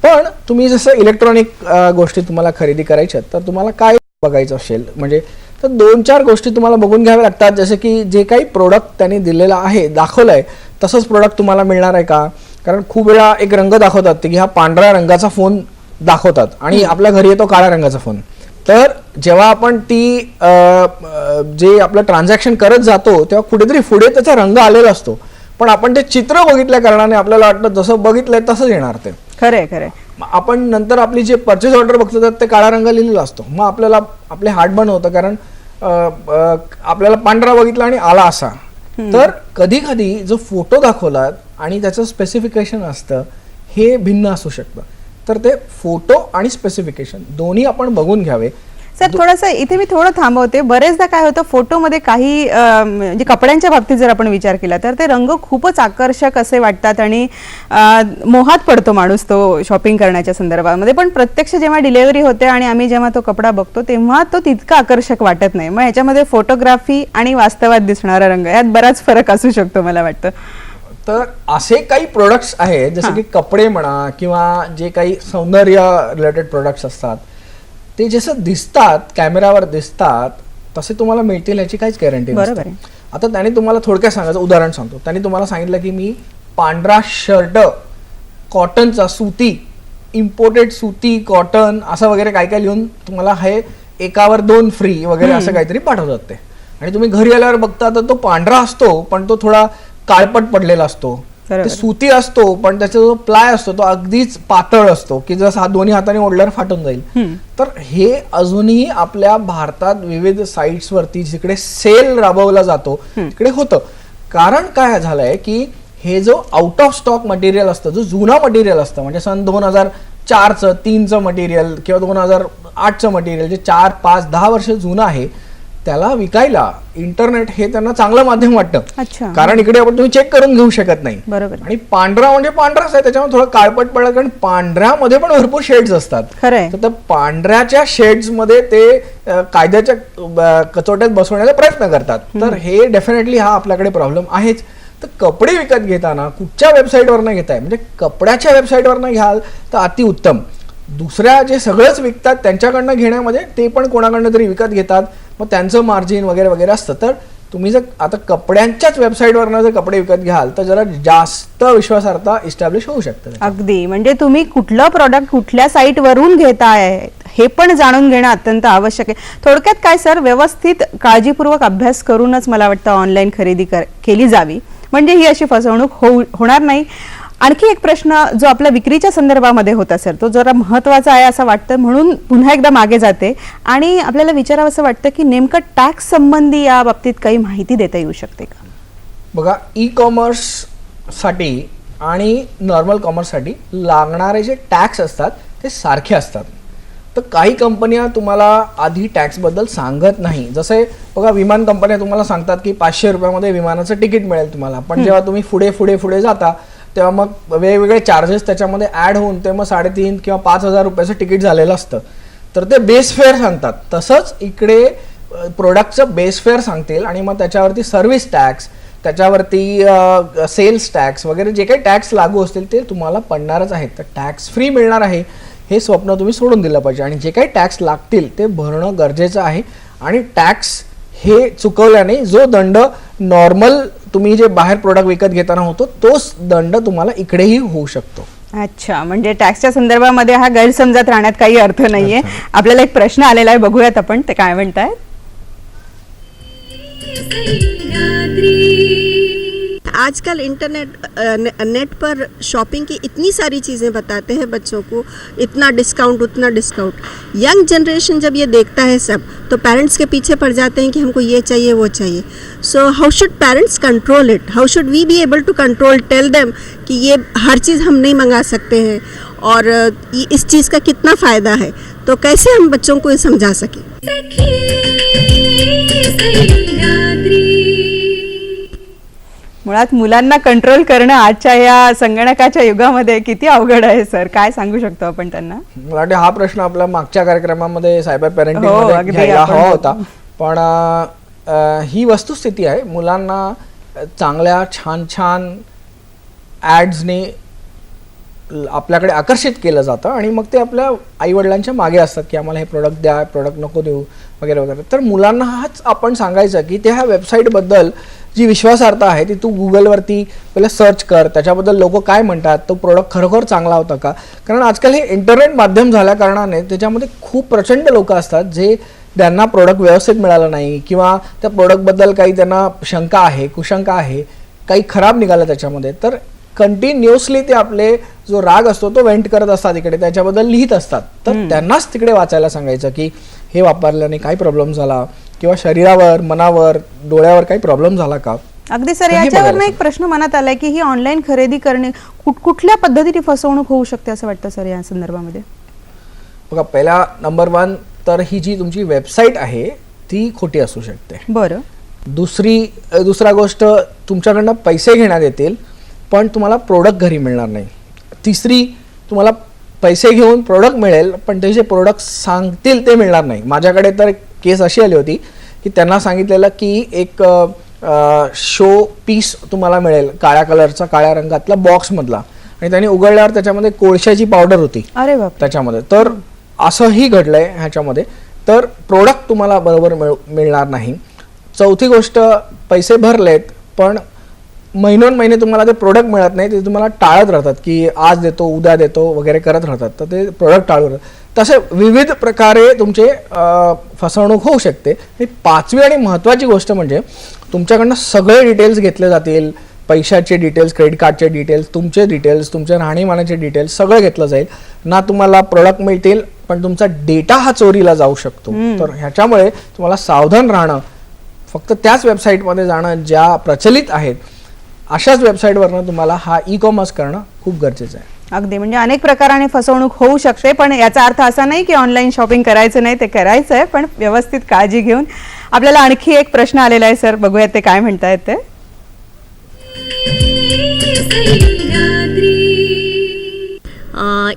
[SPEAKER 2] पण तुम्ही जसं इलेक्ट्रॉनिक गोष्टी तुम्हाला खरेदी करायच्या तर तुम्हाला काय बघायचं असेल म्हणजे तर 2-4 गोष्टी तुम्हाला बघून घ्याव्या लागतात. जसे की जे काही प्रोडक्ट त्यांनी दिलेला आहे, दाखवलं आहे तसंच प्रोडक्ट तुम्हाला मिळणार आहे का? कारण खूप वेळा एक रंग दाखवतात की ह्या पांढऱ्या रंगाचा फोन दाखवतात आणि आपल्या घरी येतो काळ्या रंगाचा फोन. तर जेव्हा आपण ती जे आपलं ट्रान्झॅक्शन करत जातो तेव्हा कुठेतरी पुढे त्याचा रंग आलेला असतो, पण आपण ते चित्र बघितल्या कारणाने आपल्याला वाटतं जसं बघितलंय तसंच येणार ते.
[SPEAKER 1] खरंय खरंय.
[SPEAKER 2] आपण नंतर आपली जे परचेस ऑर्डर बघतो तर ते काळा रंग लिहिलेला असतो. मग आपल्याला आपले हार्ट बर्न होतं, कारण आपल्याला पांढरा बघितला आणि आला असा. तर कधी कधी जो फोटो दाखवला आणि त्याचं स्पेसिफिकेशन असतं हे भिन्न असू शकतं. तर ते फोटो आणि स्पेसिफिकेशन दोन्ही आपण बघून घ्यावे.
[SPEAKER 1] सर थोडंसं इथे मी थोडं थांबवते. बरेचदा काय होतं फोटोमध्ये काही म्हणजे कपड्यांच्या बाबतीत जर आपण विचार केला तर ते रंग खूपच आकर्षक असे वाटतात आणि मोहात पडतो माणूस तो शॉपिंग करण्याच्या संदर्भामध्ये. पण प्रत्यक्ष जेव्हा डिलेव्हरी होते आणि आम्ही जेव्हा तो कपडा बघतो तेव्हा तो तितका आकर्षक वाटत नाही. मग याच्यामध्ये फोटोग्राफी आणि वास्तवात दिसणारा रंग यात बराच फरक असू शकतो मला वाटतं.
[SPEAKER 2] तर असे काही प्रोडक्ट्स आहेत जसे की कपडे म्हणा किंवा जे काही सौंदर्य रिलेटेड प्रोडक्ट्स असतात ते जसं दिसतात कॅमेरावर दिसतात तसे तुम्हाला मिळतील याची काहीच गॅरंटी नसते. आता त्याने तुम्हाला थोडक्यात सांगायचं उदाहरण सांगतो. त्याने तुम्हाला सांगितलं की मी पांढरा शर्ट कॉटनचा सुती इम्पोर्टेड सुती कॉटन असं वगैरे काय काय लिहून तुम्हाला हे एकावर 2 फ्री वगैरे असं काहीतरी पाठवतात ते. आणि तुम्ही घरी आल्यावर बघता तर तो पांढरा असतो पण तो थोडा काळपट पडलेला असतो. ते सुती असतो पण त्याचा जो प्लाय असतो तो अगदीच पातळ असतो की जसं दोन्ही हाताने ओढल्यावर फाटून जाईल. तर हे अजूनही आपल्या भारतात विविध साइट्स वरती जिकडे सेल राबवला जातो तिकडे होतं. कारण काय झालंय की हे जो आउट ऑफ स्टॉक मटेरियल असतं जो जुना मटेरियल असतं म्हणजे सन 2004चं 3चं मटेरियल किंवा 2008चं मटेरियल जे 4, 5, 10 वर्ष जुनं आहे त्याला विकायला इंटरनेट हे त्यांना चांगलं माध्यम वाटतं. कारण इकडे आपण तुम्ही चेक करून घेऊ शकत नाही. आणि पांढरा म्हणजे पांढराच आहे त्याच्यामुळे थोडं काळपट पडलं कारण पांढऱ्यामध्ये पण भरपूर शेड्स असतात. तर त्या पांढऱ्याच्या शेड्स मध्ये ते कायद्याच्या कचोट्यात बसवण्याचा प्रयत्न करतात. तर हे डेफिनेटली हा आपल्याकडे प्रॉब्लेम आहेच. तर कपडे विकत घेताना कुठच्या वेबसाईटवर न घेताय म्हणजे कपड्याच्या वेबसाईटवर न घ्याल तर अतिउत्तम. दुसऱ्या जे सगळंच विकतात त्यांच्याकडनं घेण्यामध्ये ते पण कोणाकडनं तरी विकत घेतात मग त्यांचं मार्जिन वगैरे वगैरे असतं. तर तुम्ही जर आता कपड्यांच्याच वेबसाईटवरनं जर कपडे विकत घ्याल तर जरा जास्त विश्वासार्हता इस्टॅब्लिश होऊ शकतं.
[SPEAKER 1] अगदी म्हणजे तुम्ही कुठलं प्रॉडक्ट कुठल्या साईटवरून घेताय हे पण जाणून घेणं अत्यंत आवश्यक आहे. थोडक्यात काय सर व्यवस्थित काळजीपूर्वक अभ्यास करूनच मला वाटतं ऑनलाईन खरेदी केली जावी म्हणजे ही अशी फसवणूक होणार नाही. आणखी एक प्रश्न जो आपल्या विक्रीच्या संदर्भामध्ये होता सर तो जरा महत्वाचा आहे असं वाटतं म्हणून पुन्हा एकदा मागे जाते आणि आपल्याला विचारावं असं वाटतं की नेमकं टॅक्स संबंधी या बाबतीत काही माहिती देता येऊ शकते का?
[SPEAKER 2] बघा ई कॉमर्स साठी आणि नॉर्मल कॉमर्स साठी लागणारे जे टॅक्स असतात ते सारखे असतात. तर काही कंपन्या तुम्हाला आधी टॅक्स बद्दल सांगत नाही. जसे बघा विमान कंपन्या तुम्हाला सांगतात की 500 रुपयामध्ये विमानाचं तिकीट मिळेल तुम्हाला. पण जेव्हा तुम्ही पुढे जाता तेव्हा मग वेगवेगळे चार्जेस त्याच्यामध्ये ऍड होऊन ते मग 3,500 किंवा 5,000 रुपयाचं तिकीट झालेलं असतं. तर ते बेस फेअर सांगतात. तसंच इकडे प्रोडक्टचं बेस फेअर सांगतील आणि मग त्याच्यावरती सर्व्हिस टॅक्स त्याच्यावरती सेल्स टॅक्स वगैरे जे काही टॅक्स लागू असतील ते तुम्हाला पडणारच आहेत. तर टॅक्स फ्री मिळणार आहे हे स्वप्न तुम्ही सोडून दिलं पाहिजे आणि जे काही टॅक्स लागतील ते भरणं गरजेचं आहे. आणि टॅक्स हे चुकवल्याने जो दंड नॉर्मल तुम्ही जे बाहेर प्रोडक्ट विकत घेताना होतो तोच दंड तुम्हाला इकडेही होऊ शकतो.
[SPEAKER 1] अच्छा म्हणजे टॅक्सच्या संदर्भामध्ये हा गैरसमजात राहण्यात काही अर्थ नाहीये. आपल्याला एक प्रश्न आलेला आहे बघूयात आपण ते काय म्हणतायत.
[SPEAKER 3] आजकल नेट पर शॉपिंग की इतनी सारी चीज़ें बताते हैं बच्चों को, इतना डिस्काउंट उतना डिस्काउंट. यंग जनरेशन जब ये देखता है सब तो पेरेंट्स के पीछे पड़ जाते हैं कि हमको ये चाहिए वो चाहिए. So how should parents control it? How should we be able to control, tell them कि ये हर चीज़ हम नहीं मंगा सकते हैं और इस चीज़ का कितना फ़ायदा है. तो कैसे हम बच्चों को ये समझा सकें?
[SPEAKER 1] मुळात मुलांना कंट्रोल करणं आजच्या या संगणकाच्या युगामध्ये किती अवघड आहे सर. काय सांगू शकतो आपण त्यांना?
[SPEAKER 2] मला वाटतं हा प्रश्न आपल्या मागच्या कार्यक्रमामध्ये सायबर पेरेंटिंग घ्यायला हवा होता. पण ही वस्तुस्थिती आहे. मुलांना चांगल्या छान ॲड्सने आपल्याकडे आकर्षित केलं जातं आणि मग ते आपल्या आईवडिलांच्या मागे असतात की आम्हाला हे प्रोडक्ट द्या, प्रोडक्ट नको देऊ वगैरे वगैरे. तर मुलांना हाच आपण सांगायचं की त्या वेबसाईटबद्दल जी विश्वासार्हता आहे ती तू गुगलवरती पहिलं सर्च कर, त्याच्याबद्दल लोक काय म्हणतात, तो प्रोडक्ट खरोखर चांगला होता का. कारण आजकाल हे इंटरनेट माध्यम झाल्या कारणाने त्याच्यामध्ये खूप प्रचंड लोक असतात जे त्यांना प्रोडक्ट व्यवस्थित मिळालं नाही किंवा त्या प्रोडक्टबद्दल काही त्यांना शंका आहे, कुशंका आहे, काही खराब निघालं त्याच्यामध्ये. तर कंटिन्युअसली ते आपले जो राग असतो तो वेंट करत असतात इकडे, त्याच्याबद्दल लिहित असतात. तर त्यांनाच तिकडे वाचायला सांगायचं की हे वापरल्याने काय प्रॉब्लेम झाला किंवा शरीरावर, मनावर, डोळ्यावर काही प्रॉब्लेम झाला का.
[SPEAKER 1] अगदी सर,
[SPEAKER 2] तर हे
[SPEAKER 1] याच्यावर
[SPEAKER 2] बघायला
[SPEAKER 1] एक प्रश्न मनात आलाय की ही ऑनलाईन खरेदी करणे कुठल्या पद्धतीने फसवणूक होऊ शकते असं वाटतं सर या संदर्भामध्ये?
[SPEAKER 2] बघा, पहिला नंबर 1 तर ही जी तुमची वेबसाईट आहे ती खोटी असू शकते.
[SPEAKER 1] बरं.
[SPEAKER 2] दुसरा गोष्ट, तुमच्याकडनं पैसे घेण्यात येतील पण तुम्हाला प्रोडक्ट घरी मिळणार नाही. तिसरी, तुम्हाला पैसे घेऊन प्रोडक्ट मिळेल पण ते जे प्रोडक्ट सांगतील ते मिळणार नाही. माझ्याकडे तर एक केस अशी आली होती की त्यांना सांगितलेलं की एक शो पीस तुम्हाला मिळेल काळ्या कलरचा, काळ्या रंगातला बॉक्समधला, आणि त्यांनी उघडल्यावर त्याच्यामध्ये कोळशाची पावडर होती
[SPEAKER 1] अरे बाप.
[SPEAKER 2] त्याच्यामध्ये. तर असंही घडलंय ह्याच्यामध्ये. तर प्रोडक्ट तुम्हाला बरोबर मिळणार नाही. चौथी गोष्ट, पैसे भरलेत पण महिने तुम्हाला ते प्रोडक्ट मिळत नाही, ते तुम्हाला टाळत राहतात की आज देतो, उद्या देतो वगैरे करत राहतात, तर ते प्रोडक्ट टाळून राहतात. तसे विविध प्रकारे तुमचे फसवणूक होऊ शकते. आणि पाचवी आणि महत्त्वाची गोष्ट म्हणजे तुमच्याकडनं सगळे डिटेल्स घेतले जातील. पैशाचे डिटेल्स, क्रेडिट कार्डचे डिटेल्स, तुमचे डिटेल्स, तुमच्या राहणीमानाचे डिटेल्स सगळं घेतलं जाईल. ना तुम्हाला प्रोडक्ट मिळतील पण तुमचा डेटा हा चोरीला जाऊ शकतो. तर ह्याच्यामुळे तुम्हाला सावधान राहणं, फक्त त्याच वेबसाईटमध्ये जाणं ज्या प्रचलित आहेत अशाच वेबसाईटवरनं तुम्हाला हा ई-कॉमर्स करणं खूप गरजेचं आहे.
[SPEAKER 1] अगदी, म्हणजे अनेक प्रकाराने फसवणूक होऊ शकते, पण याचा अर्थ असा नाही की ऑनलाईन शॉपिंग करायचं नाही, ते करायचं आहे पण व्यवस्थित काळजी घेऊन. आपल्याला आणखी एक प्रश्न आलेला आहे सर, बघूयात ते काय म्हणतायत ते.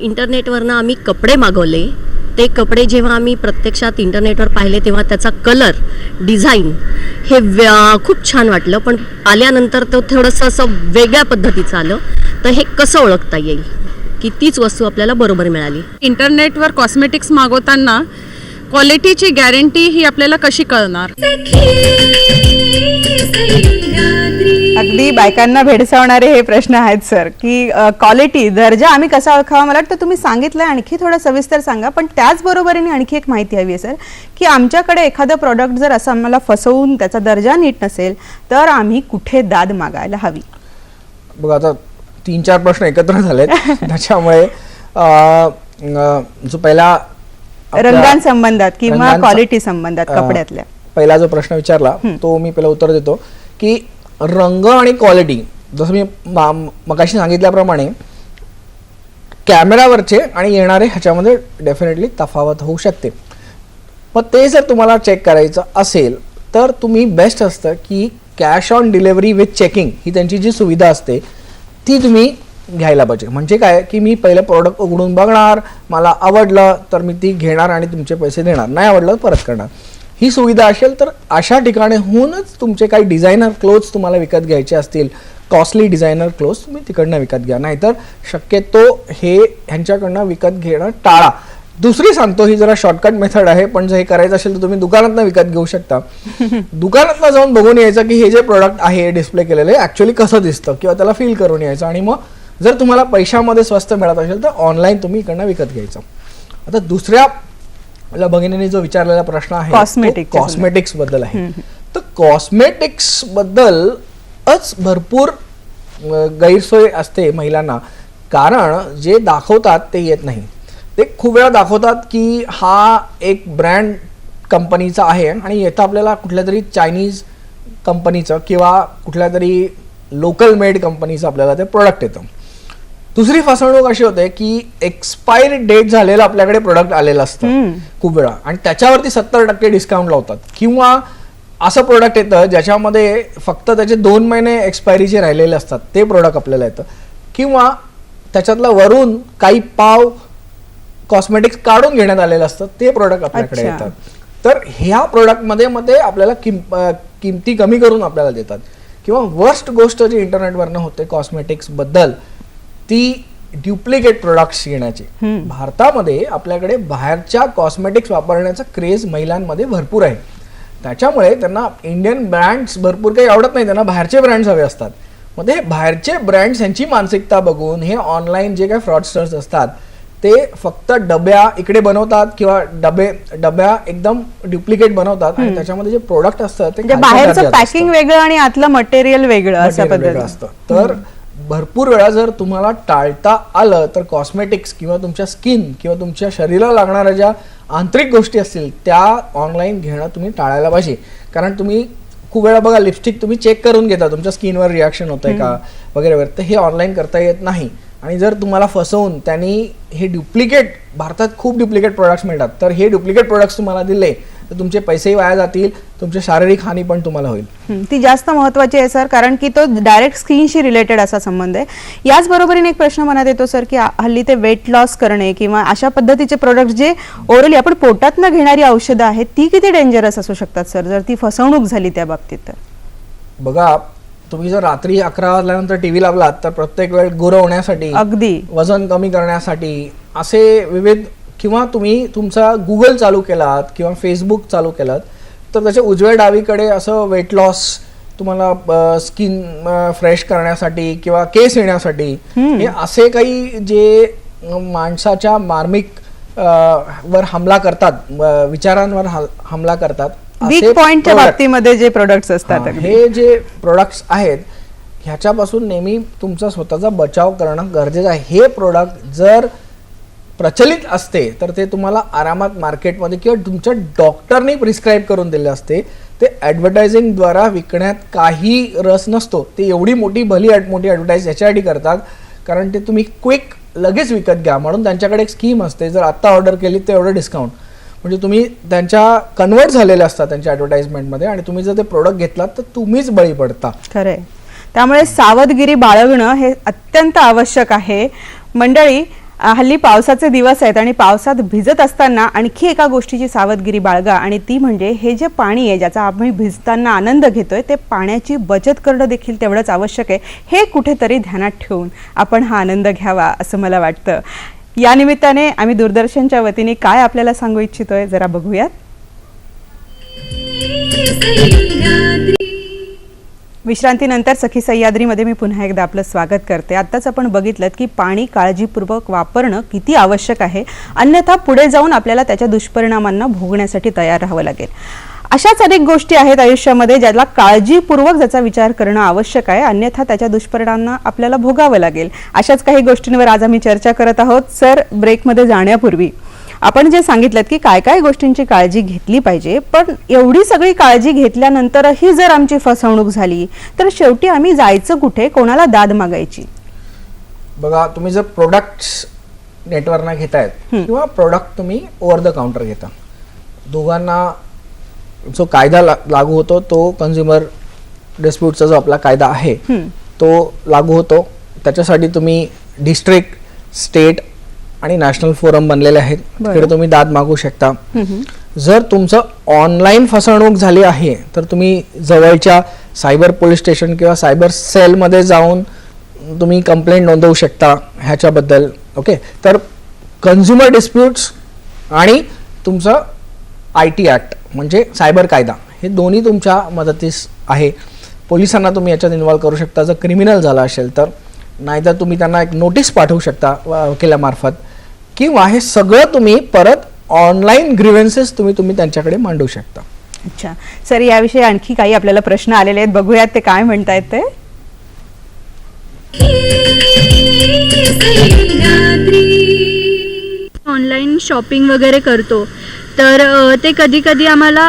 [SPEAKER 6] इंटरनेटवरनं आम्ही कपडे मागवले. ते कपडे जेव्हा आम्ही प्रत्यक्षात इंटरनेटवर पाहिले तेव्हा त्याचा कलर, डिझाईन हे खूप छान वाटलं, पण आल्यानंतर तो थोडंसं असं वेगळ्या पद्धतीचं आलं. तर हे कसं ओळखता येईल की तीच वस्तू आपल्याला बरोबर मिळाली?
[SPEAKER 7] इंटरनेटवर कॉस्मेटिक्स मागवताना क्वालिटीची गॅरंटी ही आपल्याला कशी कळणार?
[SPEAKER 1] अगदी बायकांना भेडसावणारे हे प्रश्न आहेत सर, की क्वालिटी, दर्जा आम्ही कसा ओळखावा. मला वाटतं तुम्ही सांगितलं, आणखी थोडं सविस्तर सांगा. पण त्याचबरोबरीने आणखी एक माहिती हवी आहे सर, की आमच्याकडे एखादं प्रॉडक्ट जर असं आम्हाला फसवून त्याचा दर्जा नीट नसेल तर आम्ही कुठे दाद मागायला हवी?
[SPEAKER 2] बघा, आता 3-4 प्रश्न एकत्र झालेत त्याच्यामुळे जो पहिला
[SPEAKER 1] रंगांसंबंधात किंवा क्वालिटी संबंधात कपड्यातल्या
[SPEAKER 2] पहिला जो प्रश्न विचारला तो मी पहिला उत्तर देतो की रंग आणि क्वालिटी, जसं मी मगाशी सांगितल्याप्रमाणे कॅमेरावरचे आणि येणारे ह्याच्यामध्ये डेफिनेटली तफावत होऊ शकते. मग ते जर तुम्हाला चेक करायचं असेल तर तुम्ही बेस्ट असतं की cash on delivery with checking ही त्यांची जी सुविधा असते ती तुम्ही घ्यायला पाहिजे. म्हणजे काय की मी पहिलं प्रोडक्ट उघडून बघणार, मला आवडलं तर मी ती घेणार आणि तुमचे पैसे देणार, नाही आवडलं परत करणार. ही सुविधा असेल तर अशा ठिकाणीहूनच तुमचे काही डिझायनर क्लोथ्स तुम्हाला विकत घ्यायचे असतील, कॉस्टली डिझायनर क्लोथ्स तुम्ही तिकडनं विकत घ्या, नाहीतर शक्यतो हे ह्यांच्याकडनं विकत घेणं टाळा. दुसरी सांगतो, ही जरा शॉर्टकट मेथड आहे, पण जर हे करायचं असेल तर तुम्ही दुकानातनं विकत घेऊ शकता. दुकानातनं जाऊन बघून यायचं की हे जे प्रोडक्ट आहे डिस्प्ले केलेलं आहे ॲक्च्युअली कसं दिसतं किंवा त्याला फील करून यायचं, आणि मग जर तुम्हाला पैशामध्ये स्वस्त मिळत असेल तर ऑनलाईन तुम्ही इकडनं विकत घ्यायचं. आता दुसऱ्या भगिनीने जो विचारलेला प्रश्न आहे कॉस्मेटिक्स बद्दल आहे. तर कॉस्मेटिक्स बद्दलच भरपूर गैरसोय असते महिलांना, कारण जे दाखवतात ते येत नाही. ते खूप वेळा दाखवतात की हा एक ब्रँड कंपनीचा आहे आणि येतं आपल्याला कुठल्या तरी चायनीज कंपनीचं किंवा कुठल्या तरी लोकल मेड कंपनीचं आपल्याला ते प्रोडक्ट येतं. दुसरी फसवणूक अशी होते की एक्सपायरी डेट झालेलं आपल्याकडे प्रोडक्ट आलेलं असतं खूप वेळा, आणि त्याच्यावरती 70% डिस्काउंट लावतात. किंवा असं प्रोडक्ट येतं ज्याच्यामध्ये फक्त त्याचे 2 महिने एक्सपायरीचे राहिलेले असतात, ते प्रोडक्ट आपल्याला येतं. किंवा त्याच्यातलं वरून काही पाव कॉस्मेटिक्स काढून घेण्यात आलेलं असतं, ते प्रोडक्ट आपल्याकडे येतात. तर ह्या प्रोडक्टमध्ये मध्ये आपल्याला किमती कमी करून आपल्याला देतात. किंवा वर्स्ट गोष्ट जी इंटरनेटवरनं होते कॉस्मेटिक्स बद्दल ती ड्युप्लिकेट प्रोडक्ट्स घेण्याची. भारतामध्ये आपल्याकडे बाहेरच्या कॉस्मेटिक्स वापरण्याचा क्रेज महिलांमध्ये भरपूर आहे. त्याच्यामुळे त्यांना इंडियन ब्रँड्स भरपूर काही आवडत नाही, त्यांना बाहेरचे ब्रँड्स हवे असतात. मग हे बाहेरचे ब्रँड्स यांची मानसिकता बघून हे ऑनलाईन जे काही फ्रॉडस्टर्स असतात ते फक्त डब्या इकडे बनवतात किंवा डब्या एकदम ड्युप्लिकेट बनवतात आणि त्याच्यामध्ये जे प्रोडक्ट असतात ते
[SPEAKER 1] बाहेरचं पॅकिंग वेगळं आणि आतलं मटेरियल वेगळं असतं.
[SPEAKER 2] तर भरपूर वेळा जर तुम्हाला टाळता आलं तर कॉस्मेटिक्स किंवा तुमच्या स्किन किंवा तुमच्या शरीराला लागणाऱ्या ज्या आंतरिक गोष्टी असतील त्या ऑनलाईन घेणं तुम्ही टाळायला पाहिजे. कारण तुम्ही खूप वेळा बघा लिपस्टिक तुम्ही चेक करून घेता तुमच्या स्किनवर रिॲक्शन होतंय का वगैरे वगैरे, तर हे ऑनलाईन करता येत नाही. आणि जर तुम्हाला फसवून त्यांनी हे डुप्लिकेट, भारतात खूप डुप्लिकेट प्रोडक्ट्स मिळतात, तर हे डुप्लिकेट प्रोडक्ट्स तुम्हाला दिले तर तुमचे पैसेही वाया जातील, तुमची शारीरिक हानी पण तुम्हाला होईल.
[SPEAKER 1] ती जास्त महत्वाची आहे सर, कारण की तो डायरेक्ट स्किनशी रिलेटेड असा संबंध आहे. याचबरोबरीने एक प्रश्न मनात येतो सर, की हल्ली ते वेट लॉस करणे किंवा अशा पद्धतीचे प्रोडक्ट जे ओरली आपण पोटात न घेणारी औषधं आहेत, ती किती डेंजरस असू शकतात सर, जर ती फसवणूक झाली त्या बाबतीत तर?
[SPEAKER 2] बघा, तुम्ही जर रात्री 11 वाजल्यानंतर टीव्ही लावलात तर प्रत्येक वेळ गुरवण्यासाठी,
[SPEAKER 1] अगदी
[SPEAKER 2] वजन कमी करण्यासाठी असे विविध, किंवा तुम्ही तुमचा गुगल चालू केलात किंवा फेसबुक चालू केलात तर त्याच्या उजव्या डावीकडे असं वेट लॉस, तुम्हाला स्किन फ्रेश करण्यासाठी किंवा केस येण्यासाठी, हे असे काही जे माणसाच्या मार्मिक वर हमला करतात, विचारांवर हमला करतात,
[SPEAKER 1] वीक पॉइंटच्या बाबतीमध्ये जे प्रोडक्ट्स असतात,
[SPEAKER 2] हे जे प्रोडक्ट्स आहेत ह्याच्यापासून नेहमी तुमचा स्वतःचा बचाव करणं गरजेचं आहे. हे प्रोडक्ट जर प्रचलित असते तर ते तुम्हाला आरामात मार्केटमध्ये किंवा तुमच्या डॉक्टरने प्रिस्क्राईब करून दिले असते. ते ॲडव्हर्टायझिंग द्वारा विकण्यात काही रस नसतो. ते एवढी मोठी मोठी ॲडव्हर्टाईज याच्यासाठी करतात कारण ते तुम्ही क्विक लगेच विकत घ्या म्हणून त्यांच्याकडे एक स्कीम असते, जर आत्ता ऑर्डर केली तर एवढं डिस्काउंट, म्हणजे तुम्ही त्यांच्या कन्वर्ट झालेले असतात त्यांच्या ॲडव्हर्टाइजमेंटमध्ये, आणि तुम्ही जर ते प्रोडक्ट घेतलात तर तुम्हीच बळी पडता.
[SPEAKER 1] खरंय. त्यामुळे सावधगिरी बाळगणं हे अत्यंत आवश्यक आहे. मंडळी, हल्ली पावसाचे दिवस आहेत आणि पावसात भिजत असताना आणखी एका गोष्टीची सावधगिरी बाळगा, आणि ती म्हणजे हे जे पाणी आहे ज्याचा आम्ही भिजताना आनंद घेतोय, ते पाण्याची बचत करणं देखील तेवढंच आवश्यक आहे. हे कुठेतरी ध्यानात ठेवून आपण हा आनंद घ्यावा असं मला वाटतं. या निमित्ताने आम्ही दूरदर्शनच्या वतीने काय आपल्याला सांगू इच्छितोय जरा बघूयात. विश्रांतीनंतर सखी सह्याद्रीमध्ये मी पुन्हा एकदा आपलं स्वागत करते. आत्ताच आपण बघितलं की पाणी काळजीपूर्वक वापरणं किती आवश्यक आहे, अन्यथा पुढे जाऊन आपल्याला त्याच्या दुष्परिणामांना भोगण्यासाठी तयार राहावं लागेल. अशाच अनेक गोष्टी आहेत आयुष्यामध्ये ज्याला काळजीपूर्वक ज्याचा विचार करणं आवश्यक आहे, अन्यथा त्याच्या दुष्परिणामांना आपल्याला भोगावं लागेल. अशाच काही गोष्टींवर आज आम्ही चर्चा करत आहोत. सर, ब्रेकमध्ये जाण्यापूर्वी आपण जे सांगितलं की काय काय गोष्टींची काळजी घेतली पाहिजे, पण एवढी सगळी काळजी घेतल्यानंतरही जर आमची फसवणूक झाली तर शेवटी आम्ही जायचं कुठे, कोणाला दाद मागायची?
[SPEAKER 2] बघा, तुम्ही जर प्रोडक्ट्स नेटवरनं घेतायत किंवा प्रोडक्ट तुम्ही ओव्हर द काउंटर घेता, दोघांना जो कायदा लागू होतो तो कन्झ्युमर डिस्प्यूटचा जो आपला कायदा आहे तो लागू होतो. त्याच्यासाठी तुम्ही डिस्ट्रिक्ट, स्टेट आणि नॅशनल फोरम बनलेले आहेत, तिकडे तुम्ही दाद मागू शकता. जर तुमचं ऑनलाईन फसवणूक झाली आहे तर तुम्ही जवळच्या सायबर पोलीस स्टेशन किंवा सायबर सेलमध्ये जाऊन तुम्ही कंप्लेंट नोंदवू शकता ह्याच्याबद्दल. ओके, तर कन्झ्युमर डिस्प्यूट्स आणि तुमचं IT ॲक्ट म्हणजे सायबर कायदा, हे दोन्ही तुमच्या मदतीस आहे. पोलिसांना तुम्ही याच्यात इन्व्हॉल्व करू शकता जर क्रिमिनल झाला असेल तर, नाहीतर तुम्ही त्यांना एक नोटीस पाठवू शकता वकिलामार्फत, किंवा हे सगळं तुम्ही परत ऑनलाईन ग्रीव्हन्सेस तुम्ही त्यांच्याकडे मांडू शकता.
[SPEAKER 1] अच्छा सर, याविषयी आणखी काही आपल्याला प्रश्न आलेले आहेत, बघूयात ते काय म्हणतायत ते.
[SPEAKER 4] ऑनलाईन शॉपिंग वगैरे करतो तर ते कधी कधी आम्हाला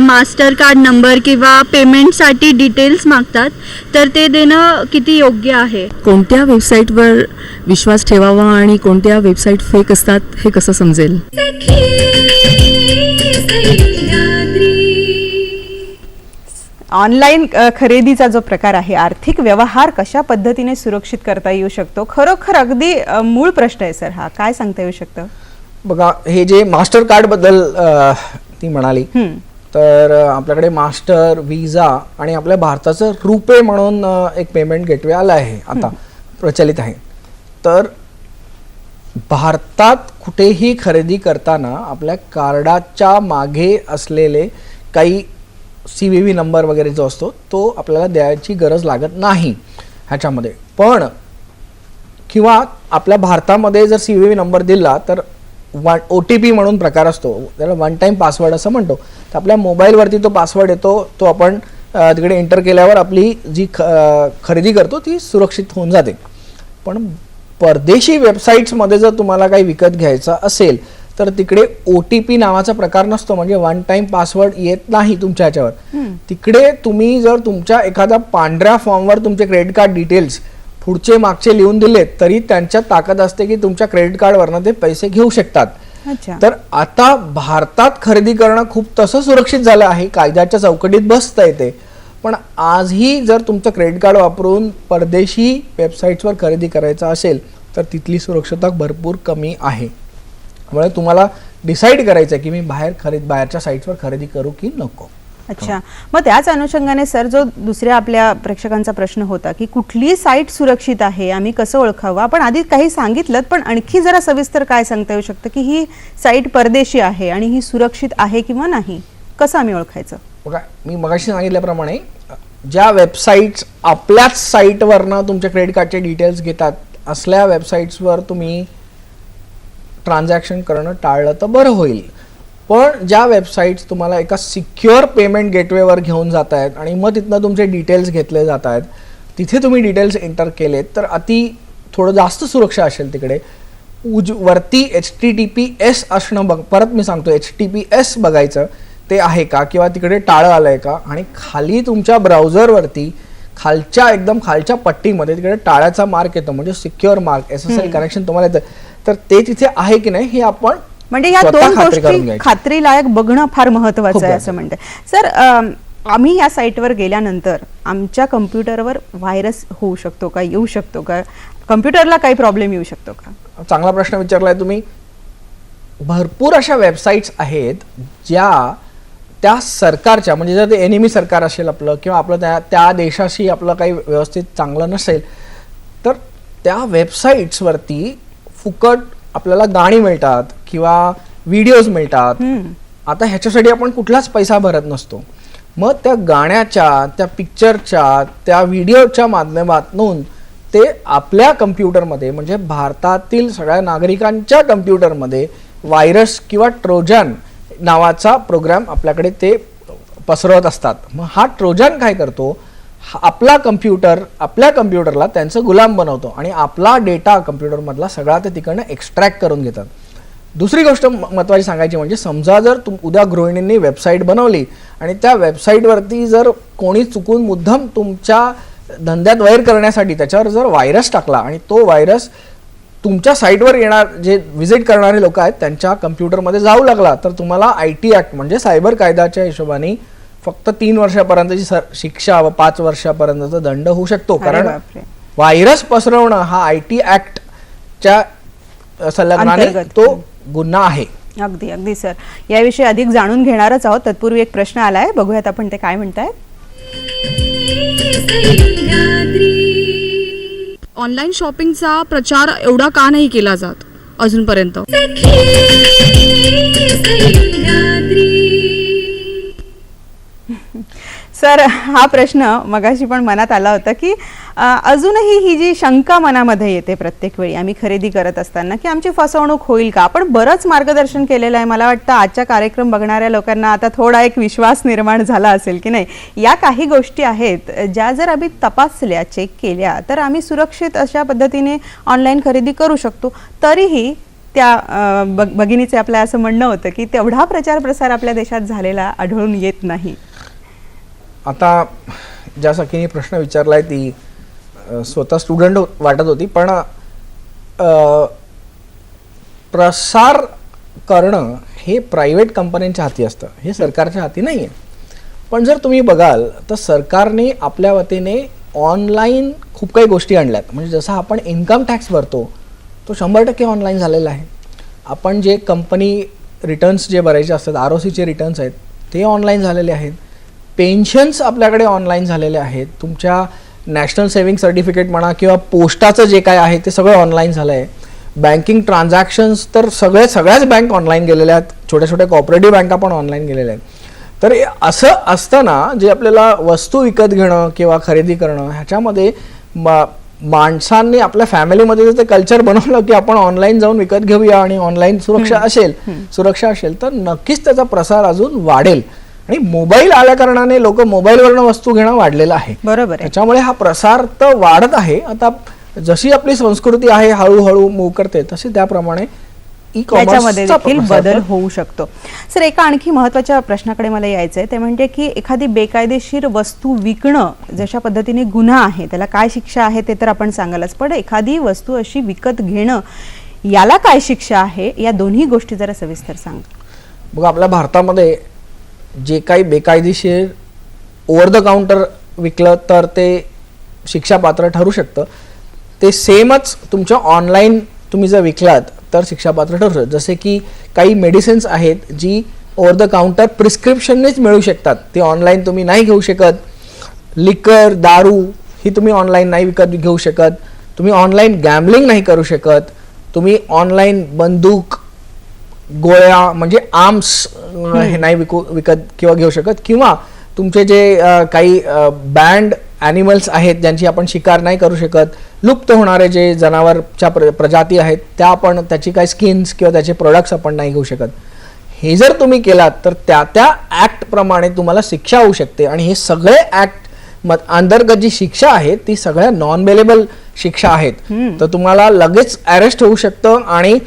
[SPEAKER 4] मास्टर कार्ड नंबर किंवा पेमेंटसाठी डिटेल्स मागतात, तर ते देणं किती योग्य आहे?
[SPEAKER 8] कोणत्या वेबसाईटवर विश्वास ठेवावा आणि कोणत्या वेबसाईट फेक असतात हे कसं समजेल?
[SPEAKER 1] ऑनलाईन खरेदीचा जो प्रकार आहे, आर्थिक व्यवहार कशा पद्धतीने सुरक्षित करता येऊ शकतो, खरोखर अगदी मूळ प्रश्न आहे सर हा. काय सांगता येऊ शकतं?
[SPEAKER 2] बघा, हे जे मास्टर कार्ड बद्दल ती म्हणाली, तर आपल्याकडे मास्टर, विजा आणि आपल्या भारताचं रुपे म्हणून एक पेमेंट गेटवे आलं आहे, आता प्रचलित आहे. तर भारतात कुठेही खरेदी करताना आपल्या कार्डाच्या मागे असलेले काही CVV नंबर वगैरे जो असतो तो आपल्याला द्यायची गरज लागत नाही ह्याच्यामध्ये. पण किंवा आपल्या भारतामध्ये जर CVV नंबर दिला तर OTP म्हणून प्रकार असतो, त्याला वन टाइम पासवर्ड असं म्हणतो. तर आपल्या मोबाईलवरती तो पासवर्ड येतो, तो आपण तिकडे एंटर केल्यावर आपली जी खरेदी करतो ती सुरक्षित होऊन जाते. पण परदेशी वेबसाईट्समध्ये जर तुम्हाला काही विकत घ्यायचं असेल तर तिकडे OTP नावाचा प्रकार नसतो, म्हणजे वन टाइम पासवर्ड येत नाही तुमच्या ह्याच्यावर. तिकडे तुम्ही जर तुमच्या एखाद्या पांढऱ्या फॉर्मवर तुमचे क्रेडिट कार्ड डिटेल्स पुढचे मागचे लिहून दिलेत तरी त्यांच्यात ताकद असते की तुमच्या क्रेडिट कार्डवरनं ते पैसे घेऊ शकतात.
[SPEAKER 1] अच्छा.
[SPEAKER 2] तर आता भारतात खरेदी करणं खूप तसं सुरक्षित झालं आहे, कायद्याच्या चौकटीत बसता येते. पण आजही जर तुमचं क्रेडिट कार्ड वापरून परदेशी वेबसाईट्सवर खरेदी करायचं असेल तर तिथली सुरक्षता भरपूर कमी आहे. त्यामुळे तुम्हाला डिसाईड करायचं आहे की मी बाहेरच्या साईट्सवर खरेदी करू की नको.
[SPEAKER 1] अच्छा, मग त्याच अनुषंगाने सर, जो दुसऱ्या आपल्या प्रेक्षकांचा प्रश्न होता की कुठली साईट सुरक्षित आहे, आम्ही कसं ओळखावं, आपण आधी काही सांगितलं, पण आणखी जरा सविस्तर काय सांगता येऊ शकतं की ही साईट परदेशी आहे आणि ही सुरक्षित आहे किंवा नाही, कसं आम्ही ओळखायचं?
[SPEAKER 2] बघा, मी मगाशी सांगितल्याप्रमाणे ज्या वेबसाईट्स आपल्याच साईटवरनं तुमच्या क्रेडिट कार्डचे डिटेल्स घेतात असल्या वेबसाईट्सवर तुम्ही ट्रान्झॅक्शन करणं टाळलं तर बरं होईल. पण ज्या वेबसाईट्स तुम्हाला एका सिक्युअर पेमेंट गेटवेवर घेऊन जात आहेत आणि मग तिथनं तुमचे डिटेल्स घेतले जात आहेत, तिथे तुम्ही डिटेल्स एंटर केलेत तर थोडं जास्त सुरक्षा असेल. तिकडे वरती HTTPS असणं परत मी सांगतो, HTTPS बघायचं ते आहे का, किंवा तिकडे टाळं आलंय का, आणि खाली तुमच्या ब्राउझरवरती एकदम खालच्या पट्टीमध्ये तिकडे टाळ्याचा मार्क येतो, म्हणजे सिक्युअर मार्क, SSL कनेक्शन तुम्हाला येतं, तर ते तिथे आहे की नाही हे आपण
[SPEAKER 1] म्हणजे या दोन गोष्टी खात्रीलायक बघणं फार महत्वाचं आहे असं म्हणते. सर, आम्ही या साईटवर गेल्यानंतर आमच्या कम्प्युटरवर व्हायरस होऊ शकतो का, येऊ शकतो का, कम्प्युटरला काही प्रॉब्लेम येऊ शकतो का?
[SPEAKER 2] चांगला प्रश्न विचारलाय तुम्ही. भरपूर अशा वेबसाईट्स आहेत ज्या त्या सरकारच्या, म्हणजे जर ते एनिमी सरकार असेल आपलं, किंवा आपलं त्या देशाशी आपलं काही व्यवस्थित चांगलं नसेल, तर त्या वेबसाईट्सवरती फुकट आपल्याला गाणी मिळतात किंवा व्हिडिओज मिळतात. आता ह्याच्यासाठी आपण कुठलाच पैसा भरत नसतो. मग त्या गाण्याच्या, त्या पिक्चरच्या, त्या व्हिडिओच्या माध्यमातून ते आपल्या कम्प्युटरमध्ये, म्हणजे भारतातील सगळ्या नागरिकांच्या कम्प्युटरमध्ये व्हायरस किंवा ट्रोजन नावाचा प्रोग्राम आपल्याकडे ते पसरवत असतात. मग हा ट्रोजन काय करतो, आपल्या कम्प्युटरला त्यांचं गुलाम बनवतो आणि आपला डेटा कम्प्युटरमधला सगळा ते तिकडनं एक्स्ट्रॅक्ट करून घेतात. दुसरी गोष्ट महत्त्वाची सांगायची म्हणजे, समजा जर उद्या गृहिणींनी वेबसाईट बनवली आणि त्या वेबसाईटवरती जर कोणी चुकून मुद्दाम तुमच्या धंद्यात वैर करण्यासाठी त्याच्यावर जर व्हायरस टाकला आणि तो व्हायरस तुमच्या साईटवर जे व्हिजिट करणारे लोक आहेत त्यांच्या कम्प्युटरमध्ये जाऊ लागला, तर तुम्हाला IT ॲक्ट म्हणजे सायबर कायद्याच्या हिशोबाने फक्त 3 वर्षापर्यंतची शिक्षा व 5 वर्षापर्यंतचा दंड होऊ शकतो. कारण व्हायरस पसरवणं हा IT ॲक्टच्या संलग्नाने तो गुन्हा आहे.
[SPEAKER 1] अगदी अगदी सर, याविषयी अधिक जाणून घेणारच आहोत. तत्पूर्वी एक प्रश्न आलाय, बघूयात आपण ते काय म्हणतायत.
[SPEAKER 7] ऑनलाईन शॉपिंगचा प्रचार एवढा का नाही केला जात अजूनपर्यंत?
[SPEAKER 1] सर, हा प्रश्न मगाशी पण मनात आला होता की अजूनही ही जी शंका मनामध्ये येते प्रत्येक वेळी आम्ही खरेदी करत असताना की आमची फसवणूक होईल का. आपण बरंच मार्गदर्शन केलेलं आहे. मला वाटतं आजच्या कार्यक्रम बघणाऱ्या लोकांना आता थोडा एक विश्वास निर्माण झाला असेल की नाही. या काही गोष्टी आहेत ज्या जर आम्ही तपासल्या, चेक केल्या, तर आम्ही सुरक्षित अशा पद्धतीने ऑनलाईन खरेदी करू शकतो. तरीही त्या भगिनीचे आपलं असं म्हणणं होतं की तेवढा प्रचार प्रसार आपल्या देशात झालेला आढळून येत नाही.
[SPEAKER 2] आता ज्या सखीने प्रश्न विचारलाय ती स्वतः स्टुडंट वाटत होती, पण प्रसार करणं हे प्रायव्हेट कंपन्यांच्या हाती असतं, हे सरकारच्या हाती नाही आहे. पण जर तुम्ही बघाल तर सरकारने आपल्या वतीने ऑनलाईन खूप काही गोष्टी आणल्यात. म्हणजे जसं आपण इन्कम टॅक्स भरतो तो 100% ऑनलाईन झालेला आहे. आपण जे कंपनी रिटर्न्स जे भरायचे असतात, ROCचे रिटर्न्स आहेत ते ऑनलाईन झालेले आहेत. पेन्शन्स आपल्याकडे ऑनलाईन झालेले आहेत. तुमच्या नॅशनल सेव्हिंग सर्टिफिकेट म्हणा किंवा पोस्टाचं जे काय आहे ते सगळं ऑनलाईन झालं आहे. बँकिंग ट्रान्झॅक्शन्स तर सगळ्याच बँक ऑनलाईन गेलेल्या आहेत. छोट्या छोट्या कॉपरेटिव्ह बँका पण ऑनलाईन गेलेल्या आहेत. तर असं असताना जे आपल्याला वस्तू विकत घेणं किंवा खरेदी करणं ह्याच्यामध्ये माणसांनी आपल्या फॅमिलीमध्ये जर ते कल्चर बनवलं की आपण ऑनलाईन जाऊन विकत घेऊया आणि ऑनलाईन सुरक्षा असेल तर नक्कीच त्याचा प्रसार अजून वाढेल. आणि मोबाईल आल्या कारणाने लोक मोबाईलवरनं वस्तू घेणं वाढलेलं आहे.
[SPEAKER 1] बरोबर.
[SPEAKER 2] त्याच्यामुळे हा प्रसार तर वाढत आहे. आता जशी आपली संस्कृती आहे हळूहळू मूव्ह करते तशी त्याप्रमाणे
[SPEAKER 1] त्याच्यामध्ये
[SPEAKER 2] चा
[SPEAKER 1] देखील
[SPEAKER 2] प्रसार
[SPEAKER 1] बदल
[SPEAKER 2] तर
[SPEAKER 1] होऊ शकतो. सर, एका आणखी महत्त्वाच्या प्रश्नाकडे मला यायचं आहे, ते म्हणजे की एखादी बेकायदेशीर वस्तू विकणं जशा पद्धतीने गुन्हा आहे, त्याला काय शिक्षा आहे ते तर आपण सांगालच, पण एखादी वस्तू अशी विकत घेणं याला काय शिक्षा आहे, या दोन्ही गोष्टी जरा सविस्तर सांगा.
[SPEAKER 2] बघा, आपल्या भारतामध्ये जे काही बेकायदेशीर ओव्हर द काउंटर विकलं तर ते शिक्षापात्र ठरू शकतं. ते सेमच तुमच्या ऑनलाईन तुम्ही जर विकलात तर शिक्षापात्र ठरू शकतं. जसे की काही मेडिसिन्स आहेत जी ओव्हर द काउंटर प्रिस्क्रिप्शननेच मिळू शकतात, ते ऑनलाईन तुम्ही नाही घेऊ शकत. लिकर, दारू ही तुम्ही ऑनलाईन नाही विकत घेऊ शकत. तुम्ही ऑनलाईन गॅम्बलिंग नाही करू शकत. तुम्ही ऑनलाईन बंदूक, गोळ्या म्हणजे आर्म्स हे नाही विकत किंवा घेऊ शकत. किंवा तुमचे जे काही बँड ॲनिमल्स आहेत ज्यांची आपण शिकार नाही करू शकत, लुप्त होणारे जे जनावरच्या प्रजाती आहेत त्या आपण त्याची काही स्किन्स किंवा त्याचे प्रोडक्ट्स आपण नाही घेऊ शकत. हे जर तुम्ही केलात तर त्या ॲक्टप्रमाणे तुम्हाला शिक्षा होऊ शकते. आणि हे सगळे ॲक्ट अंतर्गत जी शिक्षा आहे ती सगळ्या नॉन बेलेबल शिक्षा आहेत. तर तुम्हाला लगेच अरेस्ट होऊ शकतं आणि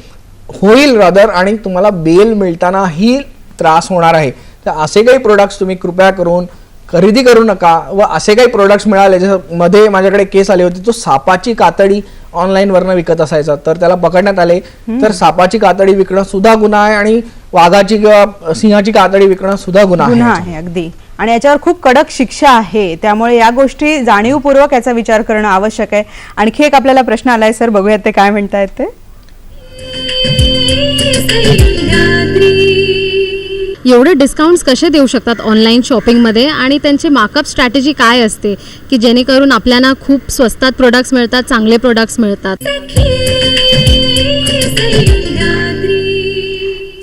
[SPEAKER 2] होईल रादर, आणि तुम्हाला बेल मिळतानाही त्रास होणार आहे. तर असे काही प्रोडक्ट्स तुम्ही कृपया करून खरेदी करू नका. व असे काही प्रोडक्ट्स मिळाले, जसं मध्ये माझ्याकडे केस आली होती, तो सापाची कातडी ऑनलाईन वरनं विकत असायचा, तर त्याला पकडण्यात आले. तर सापाची कातडी विकणं सुद्धा गुन्हा आहे आणि वाघाची किंवा सिंहाची कातडी विकणं सुद्धा गुन्हा
[SPEAKER 1] आहे अगदी. आणि याच्यावर खूप कडक शिक्षा आहे, त्यामुळे या गोष्टी जाणीवपूर्वक याचा विचार करणं आवश्यक आहे. आणखी एक आपल्याला प्रश्न आलाय सर, बघूयात ते काय म्हणतायत ते.
[SPEAKER 4] एवढे डिस्काउंट्स कसे देऊ शकतात ऑनलाईन शॉपिंगमध्ये आणि त्यांची मार्कअप स्ट्रॅटेजी काय असते की जेणेकरून आपल्याला खूप स्वस्तात प्रोडक्ट्स मिळतात, चांगले प्रोडक्ट्स मिळतात?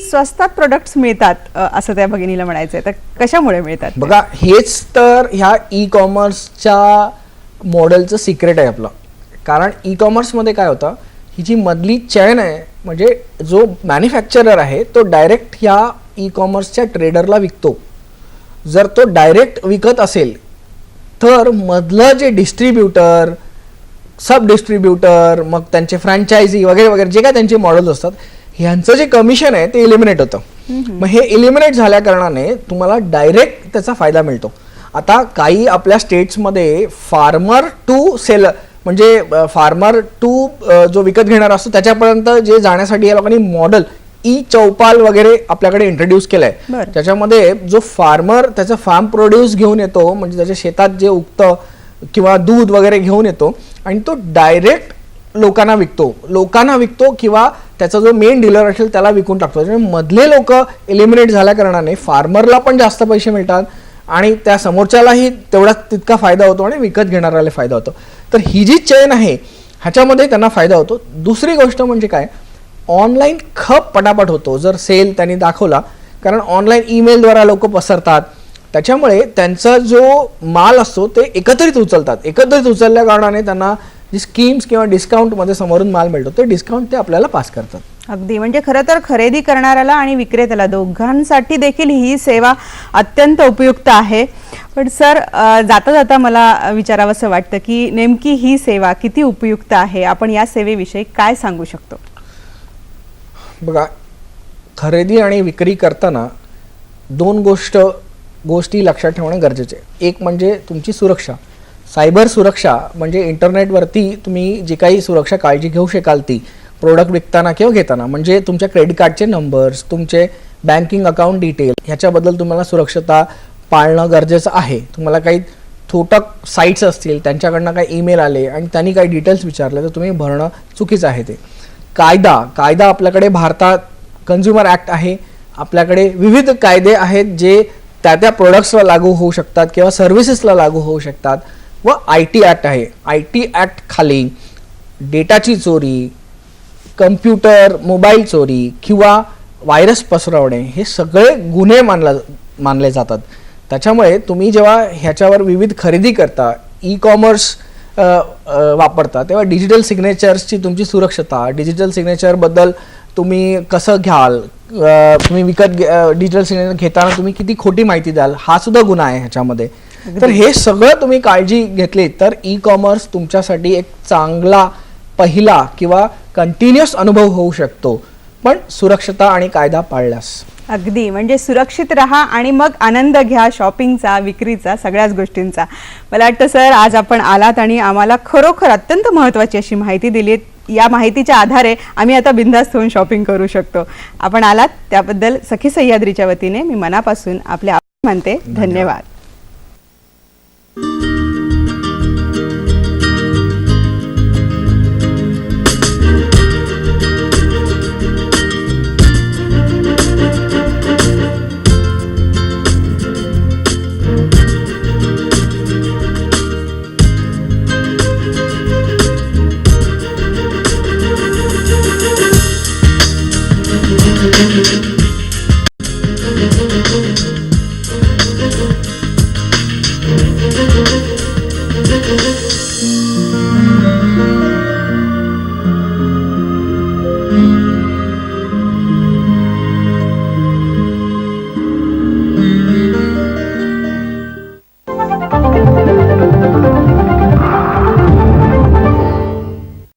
[SPEAKER 1] स्वस्तात प्रोडक्ट्स मिळतात असं त्या भगिनीला म्हणायचंय, तर कशामुळे मिळतात?
[SPEAKER 2] बघा, हेच तर ह्या ई कॉमर्सच्या मॉडेलचं सिक्रेट आहे आपलं. कारण ई कॉमर्समध्ये काय होतं, ही जी मधली चेन आहे, म्हणजे जो मॅन्युफॅक्चरर आहे तो डायरेक्ट ह्या ई कॉमर्सच्या ट्रेडरला विकतो. जर तो डायरेक्ट विकत असेल तर मधलं जे डिस्ट्रीब्युटर, सब डिस्ट्रीब्युटर, मग त्यांचे फ्रँचायझी वगैरे वगैरे जे काय त्यांचे मॉडेल्स असतात, ह्यांचं जे कमिशन आहे ते इलिमिनेट होतं. मग हे इलिमिनेट झाल्या कारणाने तुम्हाला डायरेक्ट त्याचा फायदा मिळतो. आता काही आपल्या स्टेट्समध्ये फार्मर टू सेलर, म्हणजे फार्मर टू जो विकत घेणार असतो त्याच्यापर्यंत जे जाण्यासाठी या लोकांनी मॉडेल ई चौपाल वगैरे आपल्याकडे इंट्रोड्यूस केलंय. त्याच्यामध्ये जो फार्मर त्याचं फार्म प्रोड्यूस घेऊन येतो, म्हणजे त्याच्या शेतात जे उगतं किंवा दूध वगैरे घेऊन येतो आणि तो डायरेक्ट लोकांना विकतो किंवा त्याचा जो मेन डीलर असेल त्याला विकून टाकतो. त्यामुळे मधले लोक एलिमिनेट झाल्या कारणाने फार्मरला पण जास्त पैसे मिळतात आणि त्या समोरच्यालाही तेवढा तितका फायदा होतो आणि विकत घेणाऱ्याला फायदा होतो. तर ही जी चेन आहे ह्याच्यामध्ये त्यांना फायदा होतो. दुसरी गोष्ट म्हणजे काय, ऑनलाईन खप पटापट होतो जर सेल त्यांनी दाखवला, कारण ऑनलाईन ईमेलद्वारा लोक पसरतात. त्याच्यामुळे त्यांचा जो माल असतो ते एकत्रित उचलल्या कारणाने त्यांना जी स्कीम्स किंवा डिस्काउंटमध्ये समोरून माल मिळतो ते डिस्काउंट ते आपल्याला पास करतात.
[SPEAKER 1] अगदी, म्हणजे खरं तर खरेदी करणाऱ्याला आणि विक्रेत्याला दोघांसाठी देखील ही सेवा अत्यंत उपयुक्त आहे. पण सर, जाता जाता मला विचारावंसं वाटतं की नेमकी ही सेवा किती उपयुक्त आहे, आपण या सेवेविषयी काय सांगू शकतो?
[SPEAKER 2] बघा, खरेदी आणि विक्री करताना दोन गोष्टी लक्षात ठेवणे गरजेचे. एक म्हणजे तुमची सुरक्षा, सायबर सुरक्षा, म्हणजे इंटरनेटवरती तुम्ही जी काही सुरक्षा काळजी घेऊ शकाल ती प्रोडक्ट विकताना किंवा घेताना, म्हणजे तुमच्या क्रेडिट कार्डचे नंबर्स, तुमचे बँकिंग अकाउंट डिटेल ह्याच्याबद्दल तुम्हाला सुरक्षता पाळणं गरजेचं आहे. तुम्हाला काही थोटक साईट्स असतील त्यांच्याकडनं काही ईमेल आले आणि त्यांनी काही डिटेल्स विचारले तर तुम्ही भरणं चुकीचं आहे. ते कायदा आपल्याकडे भारतात कन्झ्युमर ॲक्ट आहे, आपल्याकडे विविध कायदे आहेत जे त्या प्रोडक्ट्सला लागू होऊ शकतात किंवा सर्व्हिसेसला लागू होऊ शकतात. व IT ॲक्ट आहे. IT ॲक्ट खाली डेटाची चोरी, कम्प्युटर मोबाईल चोरी किंवा व्हायरस पसरवणे हे सगळे गुन्हे मानले जातात. त्याच्यामुळे तुम्ही जेव्हा ह्याच्यावर विविध खरेदी करता, ई कॉमर्स वापरता, तेव्हा डिजिटल सिग्नेचर्सची तुमची सुरक्षता, डिजिटल सिग्नेचरबद्दल तुम्ही कसं घ्याल, तुम्ही डिजिटल सिग्नेचर घेताना तुम्ही किती खोटी माहिती द्याल, हा सुद्धा गुन्हा आहे ह्याच्यामध्ये. तर हे सगळं तुम्ही काळजी घेतली तर ई कॉमर्स तुमच्यासाठी एक चांगला पहिला किंवा कंटिन्युअस अनुभव होऊ शकतो. पण सुरक्षता आणि कायदा पाळल्यास.
[SPEAKER 1] अगदी, म्हणजे सुरक्षित राहा आणि मग आनंद घ्या शॉपिंगचा, विक्रीचा, सगळ्याच गोष्टींचा. मला वाटतं सर आज आपण आलात आणि आम्हाला खरोखर अत्यंत महत्त्वाची अशी माहिती दिली. या माहितीच्या आधारे आम्ही आता बिनधास्त होऊन शॉपिंग करू शकतो. आपण आलात त्याबद्दल सखी सह्याद्रीच्या वतीने मी मनापासून आपले आभार मानते. धन्यवाद.